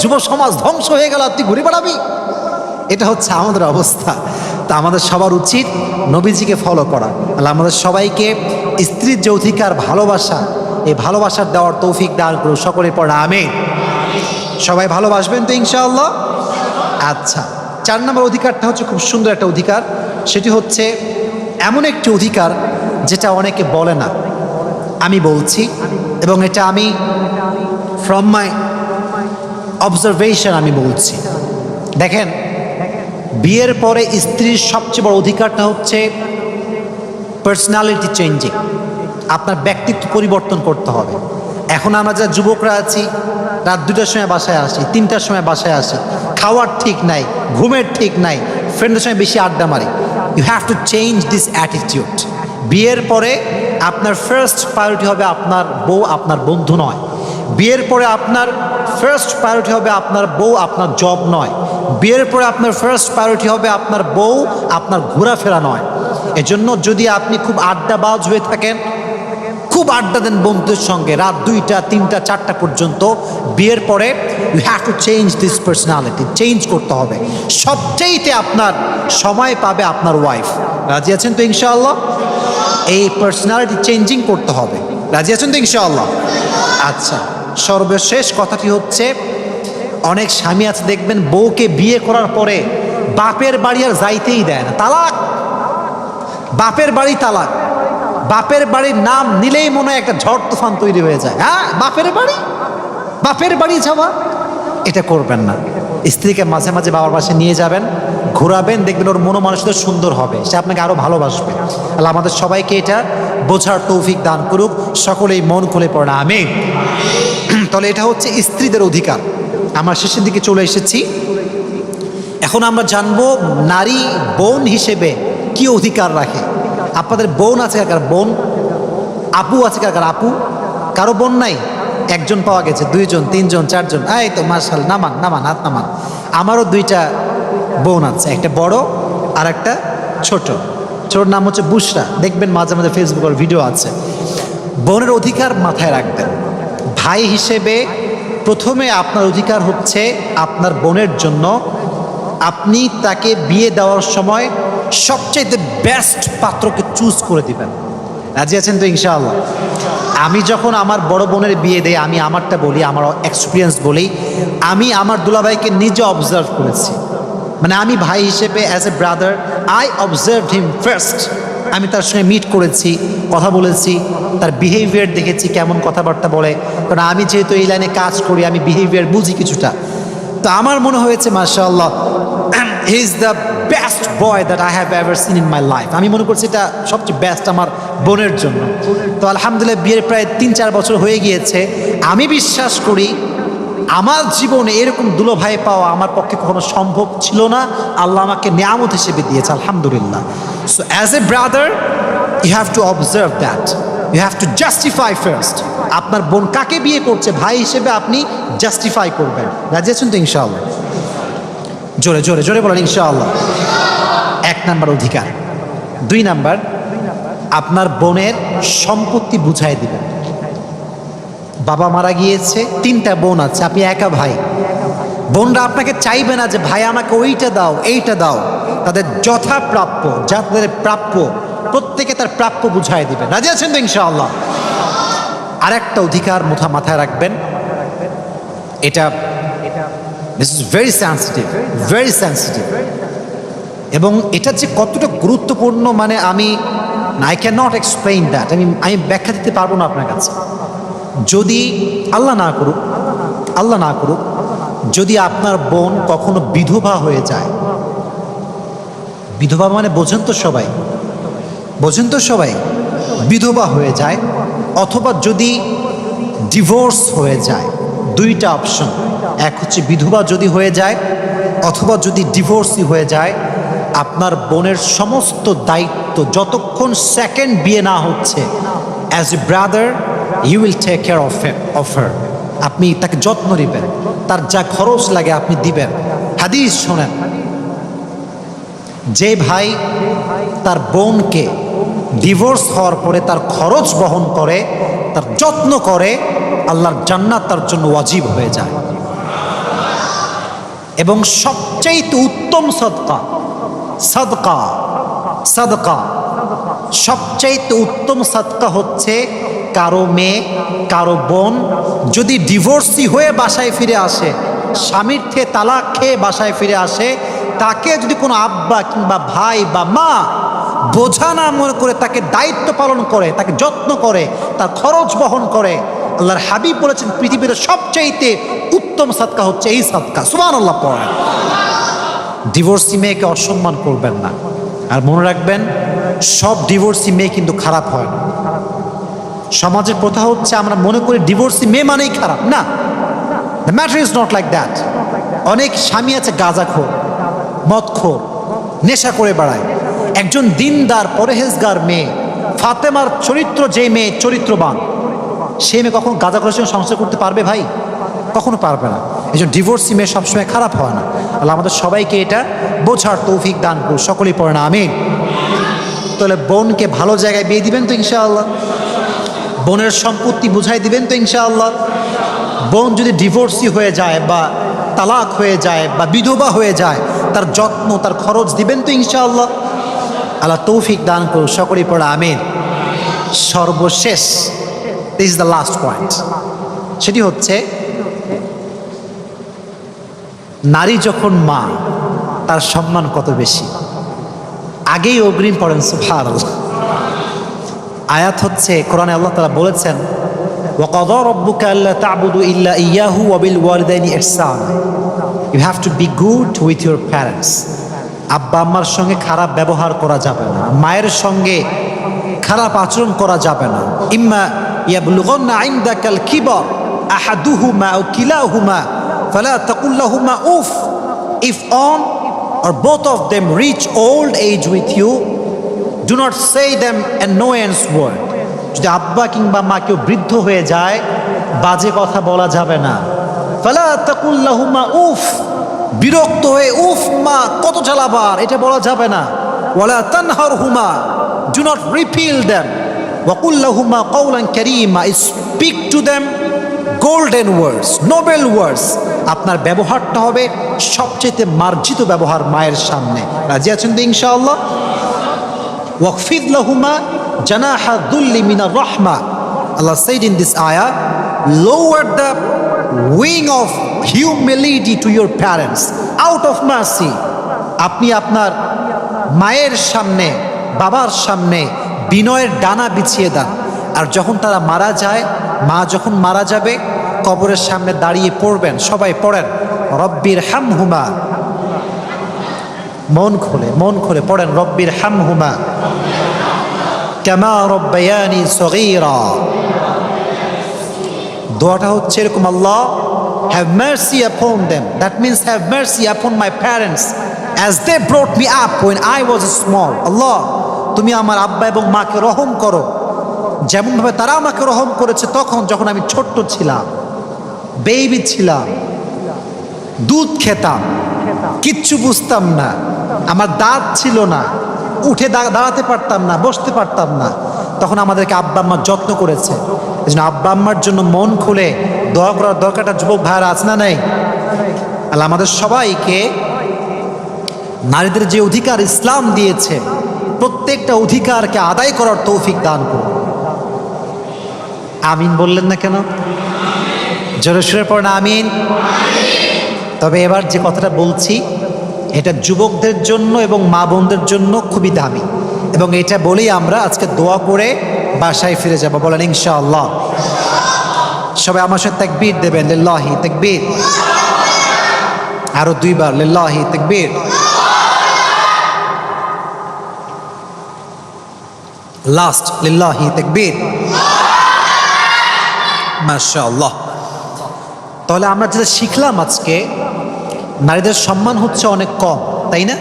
যুব সমাজ ধ্বংস হয়ে গেল, তুই ঘুরে বেড়াবি। এটা হচ্ছে আমাদের অবস্থা। তা আমাদের সবার উচিত নবীজিকে ফলো করা। তাহলে আমাদের সবাইকে স্ত্রীর যে অধিকার ভালোবাসা, এই ভালোবাসার দেওয়ার তৌফিক দান করুন সকলে পড়া আমিন। সবাই ভালোবাসবেন তো ইনশাআল্লাহ। আচ্ছা, 4 নম্বর অধিকারটা হচ্ছে খুব সুন্দর একটা অধিকার। সেটি হচ্ছে এমন একটি অধিকার যেটা অনেকে বলে না, আমি বলছি, এবং এটা আমি ফ্রম মাই অবজারভেশন আমি বলছি। দেখেন বিয়ের পরে স্ত্রীর সবচেয়ে বড় অধিকারটা হচ্ছে পার্সোনালিটি চেঞ্জিং। আপনার ব্যক্তিত্ব পরিবর্তন করতে হবে। এখন আমরা যারা যুবকরা আছি, রাত 2টার সময় বাসায় আসি, 3টার সময় বাসায় আসি, খাওয়ার ঠিক নাই, ঘুমের ঠিক নাই, ফ্রেন্ডের সঙ্গে বেশি আড্ডা মারি। You have to change this attitude. বিয়ের পরে আপনার ফার্স্ট প্রায়োরিটি হবে আপনার বউ, আপনার বন্ধু নয়। বিয়ের পরে আপনার ফার্স্ট প্রায়োরিটি হবে আপনার বউ, আপনার জব নয়। বিয়ের পরে আপনার ফার্স্ট প্রায়োরিটি হবে আপনার বউ, আপনার ঘোরাফেরা নয়। এজন্য যদি আপনি খুব আড্ডাবাজ হয়ে থাকেন, খুব আড্ডা দেন বন্ধুদের সঙ্গে রাত 2টা 3টা 4টা পর্যন্ত, বিয়ের পরে you have to change this personality, change করতে হবে। সবচেয়েতে আপনার সময় পাবে আপনার ওয়াইফ। রাজি আছেন তো ইনশাআল্লাহ? এই পার্সোনালিটি চেঞ্জিং করতে হবে। রাজি আছেন তো ইনশাআল্লাহ? আচ্ছা, সর্বশেষ কথাটি হচ্ছে, অনেক স্বামী আছে দেখবেন বউকে বিয়ে করার পরে বাপের বাড়ি আর যাইতেই দেয় না, তালাক। বাপের বাড়ি তালাক। বাপের বাড়ির নাম নিলেই মনে হয় একটা ঝড় তুফান তৈরি হয়ে যায়। হ্যাঁ বাপের বাড়ি, বাপের বাড়ি যাওয়া, এটা করবেন না। স্ত্রীকে মাঝে মাঝে বাবার পাশে নিয়ে যাবেন, ঘোরাবেন, দেখবেন ওর মনোমানসিকতা সুন্দর হবে, সে আপনাকে আরো ভালোবাসবে। আল্লাহ আমাদের সবাইকে এটা বোঝার তৌফিক দান করুক, সকলেই মন খুলে পড়ে আমিন। তাহলে এটা হচ্ছে স্ত্রীদের অধিকার। আমরা শেষের দিকে চলে এসেছি। এখন আমরা জানবো নারী বোন হিসেবে কি অধিকার রাখে। আপনাদের বোন আছে কার? বোন আপু আছে কার? আপু কারো বোন নাই? একজন পাওয়া গেছে, দুইজন, তিনজন, চারজন, এই তো মাশাআল্লাহ, নামান নামান, হাত নামান। আমারও দুইটা বোন আছে, একটা বড় আর একটা ছোট। ছোট নাম হচ্ছে বুশরা, দেখবেন মাঝে মাঝে ফেসবুকের ভিডিও আছে। বোনের অধিকার মাথায় রাখবেন। ভাই হিসেবে প্রথমে আপনার অধিকার হচ্ছে আপনার বোনের জন্য আপনি তাকে বিয়ে দেওয়ার সময় সবচাইতে বেস্ট পাত্রকে চুজ করে দিবেন। রাজি আছেন তো ইনশাআল্লাহ? আমি যখন আমার বড় বোনের বিয়ে দেই, আমি আমারটা বলি, আমার এক্সপিরিয়েন্স বলি, আমি আমার দুলাভাইকে নিজে অবজার্ভ করেছি। মানে আমি ভাই হিসেবে as a brother I observe him first. আমি তার সঙ্গে মিট করেছি, কথা বলেছি, তার বিহেভিয়ার দেখেছি, কেমন কথাবার্তা বলে। কারণ আমি যেহেতু এই লাইনে কাজ করি, আমি বিহেভিয়ার বুঝি কিছুটা। তো আমার মনে হয়েছে মাশাআল্লাহ, he is the best boy that I have ever seen in my life. আমি মনে করছি এটা সবচেয়ে বেস্ট আমার বোনের জন্য। তো আলহামদুলিল্লাহ বিয়ের প্রায় 3-4 বছর হয়ে গিয়েছে। আমি বিশ্বাস করি আমার জীবনে এরকম দুলো ভাই পাওয়া আমার পক্ষে কখনো সম্ভব ছিল না। আল্লাহ আমাকে নিয়ামত হিসেবে দিয়েছে, আলহামদুলিল্লাহ। So as a brother you have to observe that, you have to justify first. আপনার বোন কাকে বিয়ে করছে ভাই হিসেবে আপনি জাস্টিফাই করবেন। রাজি আছেন তো ইনশাআল্লাহ? জোরে জোরে জোরে বলেন ইনশাআল্লাহ। 1 নাম্বার অধিকার। 2 নাম্বার, আপনার বোনের সম্পত্তি বুঝাই দিবেন। বাবা মারা গিয়েছে, 3টা বোন আছে, আপনি একা ভাই। বোনরা আপনাকে চাইবে না যে ভাই আমাকে ওইটা দাও, এইটা দাও। তাদের যথা প্রাপ্য, যা তাদের প্রাপ্য, প্রত্যেকে তার প্রাপ্য বুঝাই দিবেন। রাজি আছেন তো ইনশাআল্লাহ? আরেকটা অধিকার মাথায় রাখবেন, এটা this is very sensitive, very sensitive. এবং এটা যে কতটা গুরুত্বপূর্ণ, মানে I can not explain that. আমি ব্যাখ্যা দিতে পারবো না আপনার কাছে। যদি আল্লাহ না করুক যদি আপনার বোন কখনো বিধবা হয়ে যায়, বিধবা মানে বোঝেন তো সবাই, বিধবা হয়ে যায়, অথবা যদি ডিভোর্স হয়ে যায়, 2টা অপশন। এক হচ্ছে বিধবা যদি হয়ে যায়, অথবা যদি ডিভোর্সই হয়ে যায়, আপনার বোনের সমস্ত দায়িত্ব যতক্ষণ সেকেন্ড বিয়ে না হচ্ছে, as a brother you will take care of her. আপনি তাকে যত্ন নেবেন, তার যা খরচ লাগে আপনি দিবেন। হাদিস শোনেন, যে ভাই তার বোনকে ডিভোর্স হওয়ার পরে তার খরচ বহন করে, তার যত্ন করে, আল্লাহর জান্নাত তার জন্য ওয়াজিব হয়ে যায়। এবং সবচাইতে উত্তম সাদকা সবচাইতে উত্তম সাদকা হচ্ছে কারো মেয়ে, কারো বোন যদি ডিভোর্সি হয়ে বাসায় ফিরে আসে, স্বামীর থেকে তালাক খেয়ে বাসায় ফিরে আসে, তাকে যদি কোনো আব্বা কিংবা ভাই বা মা বোঝা না মনে করে তাকে দায়িত্ব পালন করে, তাকে যত্ন করে, তার খরচ বহন করে, আল্লাহর হাবিব বলেছেন পৃথিবীর সবচাইতে উত্তম সাদকা হচ্ছে এই সাদকা। সুবহানাল্লাহ পড়েন। ডিভোর্সি মেয়েকে অসম্মান করবেন না। আর মনে রাখবেন, সব ডিভোর্সি মেয়ে কিন্তু খারাপ হয় না। সমাজের প্রথা হচ্ছে আমরা মনে করি ডিভোর্সি মেয়ে মানেই খারাপ। না, the matter is not like that. অনেক স্বামী আছে গাঁজাখোর, মদখোর, নেশা করে বেড়ায়। একজন দিনদার পরহেজগার মেয়ে, ফাতেমার চরিত্র যে মেয়ে চরিত্রবান, সেই মেয়ে কখনো গাঁজাখোরের সঙ্গে সংসার করতে পারবে ভাই? কখনো পারবে না। এই জন্য ডিভোর্সি মেয়ে সবসময় খারাপ হয় না। আল্লাহ আমাদের সবাইকে এটা বোঝার তৌফিক দান করুন, সকলেই পড়ে না আমিন। তাহলে বোনকে ভালো জায়গায় বিয়ে দিবেন তো ইনশাআল্লাহ? বোনের সম্পত্তি বুঝাই দিবেন তো ইনশাআল্লাহ? বোন যদি ডিভোর্সি হয়ে যায় বা তালাক হয়ে যায় বা বিধবা হয়ে যায়, তার যত্ন, তার খরচ দিবেন তো ইনশাআল্লাহ? আল্লাহ তৌফিক দান করুন, সকলেই পড়ে আমিন। সর্বশেষ, this is the last point, সেটি হচ্ছে নারী যখন মা, তার সম্মান কত বেশি। আগেই অগ্রিম পড়েন সুবহানাল্লাহ। আয়াত হচ্ছে কোরআনে আল্লাহ তাআলা বলেছেন وَقَضَى رَبُّكَ أَلَّا تَعْبُدُوا إِلَّا إِيَّاهُ وَبِالْوَالِدَيْنِ إِحْسَانًا. You have to be good with your parents. আব্বা আম্মার সঙ্গে খারাপ ব্যবহার করা যাবে না, মায়ের সঙ্গে খারাপ আচরণ করা যাবে না। ইম্মা ইয়াবলুগান্না ইনদাকাল কিবার আহাদুহুমা আও কিলাহুমা ফালা তাকুল লাহুমা উফ। If one or both of them reach old age with you, do not say them annoyance word. যদি আব্বা কিংবা মা কেউ বৃদ্ধ হয়ে যায়, বাজে কথা বলা যাবে না। ফালা তাকুল লাহুমা উফ, বিরক্ত হয়ে উফ মা কত জ্বালাবার, এটা বলা যাবে না। ওয়ালা তানহারহুমা, do not repel them. ওয়াকুল লাহুমা কওলান কারীমা, speak to them golden words, noble words. আপনার ব্যবহারটা হবে সবচেয়ে মার্জিত ব্যবহার মায়ের সামনে। রাজি আছেন তো ইনশাআল্লাহ? ওয়াকফিদ লাহুমা জানাহা যুল্লি মিনার রাহমা। Allah said in this ayah, lower the wing of humility to your parents out of mercy. আপনি আপনার মায়ের সামনে, বাবার সামনে বিনয়ের ডানা বিছিয়ে দেন। আর যখন তারা মারা যায়, মা যখন মারা যাবে, কবরের সামনে দাঁড়িয়ে পড়বেন, সবাই পড়েন রব্বির হামহুমা, মন খুলে পড়েন রব্বির হামহুমা কামা রব্বায়ানি সগীরা। দোয়াটা হচ্ছে এরকম, আল্লাহ have mercy upon them, that means have mercy upon my parents as they brought me up when I was small. আল্লাহ তুমি আমার আব্বা এবং মাকে রহম করো যেমনভাবে তারা আমাকে রহম করেছে তখন যখন আমি ছোট্ট ছিলাম, বেবি ছিলাম, দুধ খেতাম, কিচ্ছু বুঝতাম না, আমার দাঁত ছিল না, উঠে দাঁড়াতে পারতাম না, বসতে পারতাম না, তখন আমাদেরকে আব্বা আম্মা যত্ন করেছে। এই জন্য আব্বা আম্মার জন্য মন খুলে দোয়া করার দরকারটা যুবক ভাইরা আছে না নেই? আল্লাহ আমাদের সবাইকে নারীদের যে অধিকার ইসলাম দিয়েছে প্রত্যেকটা অধিকারকে আদায় করার তৌফিক দান করুন। আমিন বললেন না কেন? জোরে সুরে পড়েন আমিন। তবে এবার যে কথাটা বলছি এটা যুবকদের জন্য এবং মা বোনদের জন্য খুবই দামি, এবং এটা বলেই আমরা আজকে দোয়া করে বাসায় ফিরে যাব। বলেন ইনশাআল্লাহ। সবাই আমার সাথে তাকবীর দেবেন, লিল্লাহি তাকবীর। আরো দুইবার লিল্লাহি তাকবীর। লাস্ট লিল্লাহি তাকবীর। মাশাআল্লাহ। তাহলে আমরা যেটা শিখলাম আজকে, নারীদের সম্মান হচ্ছে অনেক কম, তাই না?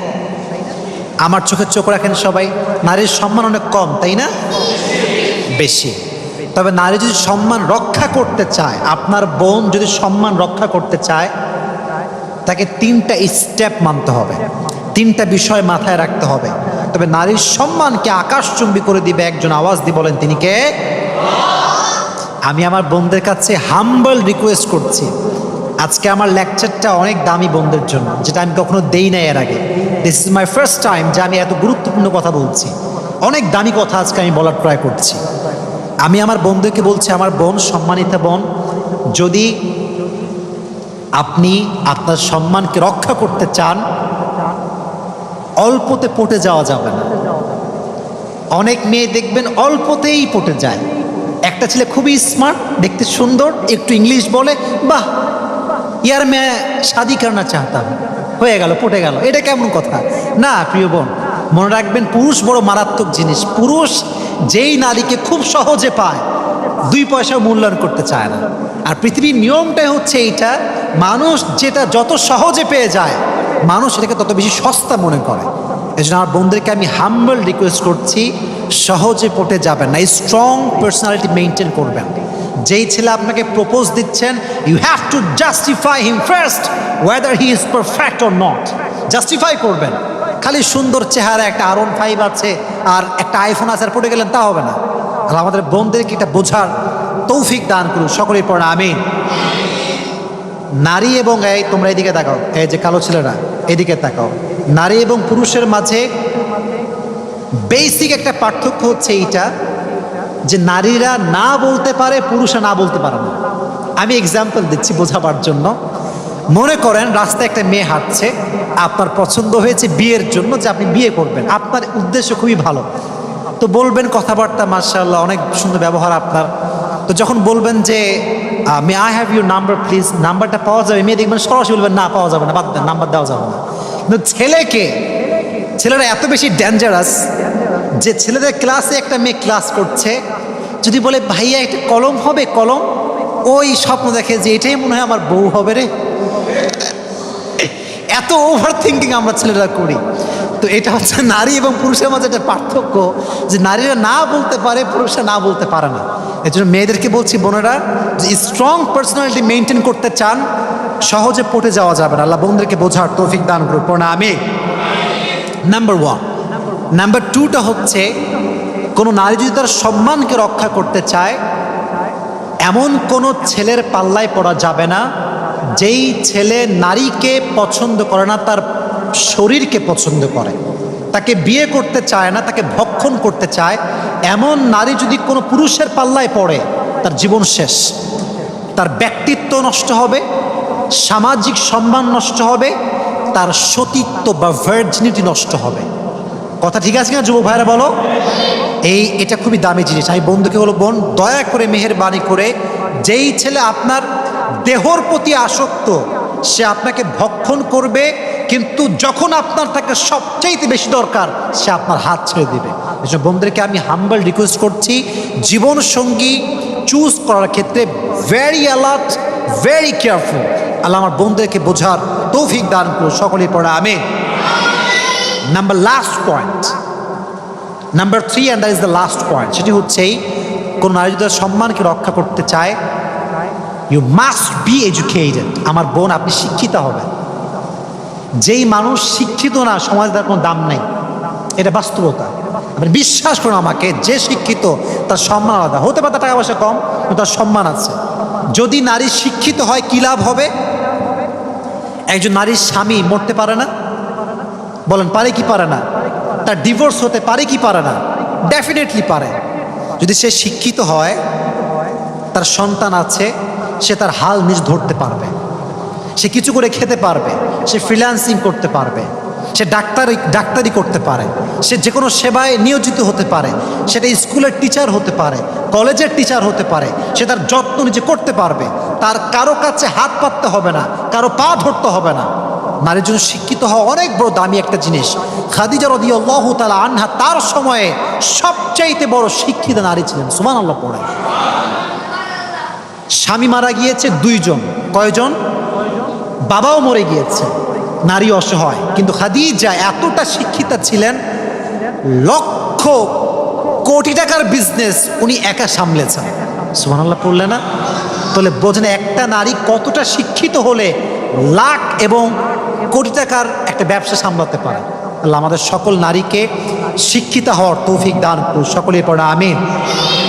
আমার চোখে চোখ রাখেন সবাই, নারীর সম্মান অনেক কম, তাই না? বেশি। তবে নারী যদি সম্মান রক্ষা করতে চায়, আপনার বোন যদি সম্মান রক্ষা করতে চায়, তাকে 3টা স্টেপ মানতে হবে, 3টা বিষয় মাথায় রাখতে হবে। তবে নারীর সম্মানকে আকাশচুম্বী করে দিবে একজন, আওয়াজ দিয়ে বলেন তিনি কে? আমি আমার বোনদের কাছে হাম্বল রিকোয়েস্ট করছি, আজকে আমার লেকচারটা অনেক দামি বোনদের জন্য, যেটা আমি কখনো দেই না এর আগে। This is my first time যে আমি এত গুরুত্বপূর্ণ কথা বলছি, অনেক দামি কথা আজকে আমি বলার ট্রাই করছি। আমি আমার বোনদেরকে বলছি, আমার বোন, সম্মানিতা বোন, যদি আপনি আপনার সম্মানকে রক্ষা করতে চান, অল্পতে পটে যাওয়া যাবে না। অনেক মেয়ে দেখবেন অল্পতেই পটে যায়। একটা ছেলে খুবই স্মার্ট, দেখতে সুন্দর, একটু ইংলিশ বলে, বাহ ইয়ার মেয়ে শাদি করনা চাহতাম, হয়ে গেল, পটে গেল। এটা কেমন কথা? না প্রিয় বোন, মনে রাখবেন পুরুষ বড় মারাত্মক জিনিস। পুরুষ যেই নারীকে খুব সহজে পায়, 2 পয়সা মূল্যায়ন করতে চায় না। আর পৃথিবীর নিয়মটাই হচ্ছে এইটা, মানুষ যেটা যত সহজে পেয়ে যায়, মানুষ এটাকে তত বেশি সস্তা মনে করে। এই জন্য আমার বোনদেরকে আমি হাম্বল রিকোয়েস্ট করছি, সহজে পটে যাবেন না, স্ট্রং পার্সোনালিটি মেনটেন করবেন। যেই ছেলে আপনাকে প্রপোজ দিচ্ছেন, you have to justify him first whether he is perfect or not. Justify করবেন। খালি সুন্দর চেহারা, একটা R15 আছে আর একটা আইফোন আছে আর পড়ে গেলেন, তা হবে না। আর আমাদের বোনদেরকে এটা বোঝার তৌফিক দান করুন, সকলেই পড়ে আমিন। নারী এবং এই তোমরা এদিকে তাকাও, এই যে কালো ছেলেরা এদিকে তাকাও, নারী এবং পুরুষের মাঝে বেসিক একটা পার্থক্য হচ্ছে এইটা, যে নারীরা না বলতে পারে, পুরুষরা না বলতে পারে না। আমি এক্সাম্পল দিচ্ছি বোঝাবার জন্য। মনে করেন রাস্তায় একটা মেয়ে হাঁটছে, আপনার পছন্দ হয়েছে বিয়ের জন্য, যে আপনি বিয়ে করবেন, আপনার উদ্দেশ্য খুবই ভালো, তো বলবেন কথাবার্তা মাশাআল্লাহ অনেক সুন্দর ব্যবহার আপনার, তো যখন বলবেন যে may I have your number please, নাম্বারটা পাওয়া যাবে, মেয়ে দেখবেন সরাসরি বলবেন না পাওয়া যাবে না, বাদ দেন, নাম্বার দেওয়া যাবে না। কিন্তু ছেলেরা এত বেশি ডেঞ্জারাস যে ছেলেদের ক্লাসে একটা মেয়ে ক্লাস করছে, যদি বলে ভাইয়া একটা কলম হবে, কলম, ওই স্বপ্ন দেখে যে এটাই মনে হয় আমার বউ হবে রে। এত ওভার থিঙ্কিং আমরা ছেলেরা করি। তো এটা হচ্ছে নারী এবং পুরুষের মাঝে একটা পার্থক্য, যে নারীরা না বলতে পারে, পুরুষরা না বলতে পারে না। এই জন্য মেয়েদেরকে বলছি, বোনেরা, যে স্ট্রং পার্সোনালিটি মেনটেন করতে চান, সহজে পটে যাওয়া যাবে না। আল্লাহ বোনদেরকে বোঝার তৌফিক দান করুন, পড়া আমি। নাম্বার 1। নাম্বার 2টা হচ্ছে, কোনো নারী যদি তার সম্মানকে রক্ষা করতে চায়, এমন কোনো ছেলের পাল্লায় পড়া যাবে না যেই ছেলে নারীকে পছন্দ করে না, তার শরীরকে পছন্দ করে, তাকে বিয়ে করতে চায় না, তাকে ভক্ষণ করতে চায়। এমন নারী যদি কোনো পুরুষের পাল্লায় পড়ে, তার জীবন শেষ। তার ব্যক্তিত্ব নষ্ট হবে, সামাজিক সম্মান নষ্ট হবে, তার সতীত্ব বা ভার্জিনিটি নষ্ট হবে। কথা ঠিক আছে কিনা যুবক ভাইরা বলো? এটা খুবই দামি জিনিস। আমি বন্ধুকে বলো, বোন, দয়া করে মেহেরবানি করে, যেই ছেলে আপনার দেহর প্রতি আসক্ত, সে আপনাকে ভক্ষণ করবে, কিন্তু যখন আপনার তাকে সবচাইতে বেশি দরকার, সে আপনার হাত ছেড়ে দিবে। এসব বন্ধুদেরকে আমি হাম্বল রিকোয়েস্ট করছি, জীবন সঙ্গী চুজ করার ক্ষেত্রে ভেরি অ্যালার্ট, ভেরি কেয়ারফুল। আল্লাহ আমার বন্ধুদেরকে বোঝার তৌফিক দান করুন, সকলেই পড়া আমিন। Number last point, number 3, and that is the last point, সেটি হচ্ছেই, কোন নারী যদি সম্মানকে রক্ষা করতে চায়, ইউ মাস্ট বি এডুকেটেড। আমার বোন, আপনি শিক্ষিত হবেন। যেই মানুষ শিক্ষিত না, সমাজে তার কোনো দাম নেই, এটা বাস্তবতা। আপনি বিশ্বাস করুন আমাকে, যে শিক্ষিত তার সম্মান আলাদা। হতে পারে তার টাকা পয়সা কম, কিন্তু তার সম্মান আছে। যদি নারী শিক্ষিত হয়, কী লাভ হবে? একজন নারীর স্বামী মরতে পারে না, বলেন পারে কি পারে না? তার ডিভোর্স হতে পারে কি পারে না? ডেফিনেটলি পারে। যদি সে শিক্ষিত হয়, তার সন্তান আছে, সে তার হাল নিজ ধরতে পারবে, সে কিছু করে খেতে পারবে, সে ফ্রিল্যান্সিং করতে পারবে, সে ডাক্তারি করতে পারে, সে যে কোনো সেবায় নিয়োজিত হতে পারে, সেটা স্কুলের টিচার হতে পারে, কলেজের টিচার হতে পারে, সে তার যত্ন নিজে করতে পারবে, তার কারো কাছে হাত পাততে হবে না, কারো পা ধরতে হবে না। নারীর জন্য শিক্ষিত হওয়া অনেক বড় দামি একটা জিনিস। খাদিজা রাদিয়াল্লাহু তাআলা আনহা তার সময়ে সবচাইতে বড় শিক্ষিত নারী ছিলেন। সুবহানাল্লাহ পড়ে। স্বামী মারা গিয়েছে 2 জন, কয়জন? বাবাও মরে গিয়েছে, নারী অসহায়, কিন্তু খাদিজা এতটা শিক্ষিতা ছিলেন, লক্ষ কোটি টাকার বিজনেস উনি একা সামলেছেন। সুবহানাল্লাহ পড়লে না? তাহলে বোঝেন একটা নারী কতটা শিক্ষিত হলে লাখ এবং কোটি টাকার একটা ব্যবসা সামলাতে পারে। আল্লাহ আমাদের সকল নারীকে শিক্ষিত হওয়ার তৌফিক দান করুন, সকলেই পড়া আমিন।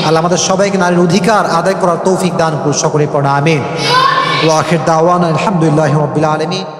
আল্লাহ আমাদের সবাইকে নারীর অধিকার আদায় করার তৌফিক দান করুন, সকলেই পড়া আমিন। ওয়া আখির দাওয়ানা আলহামদুলিল্লাহি রাব্বিল আলামিন।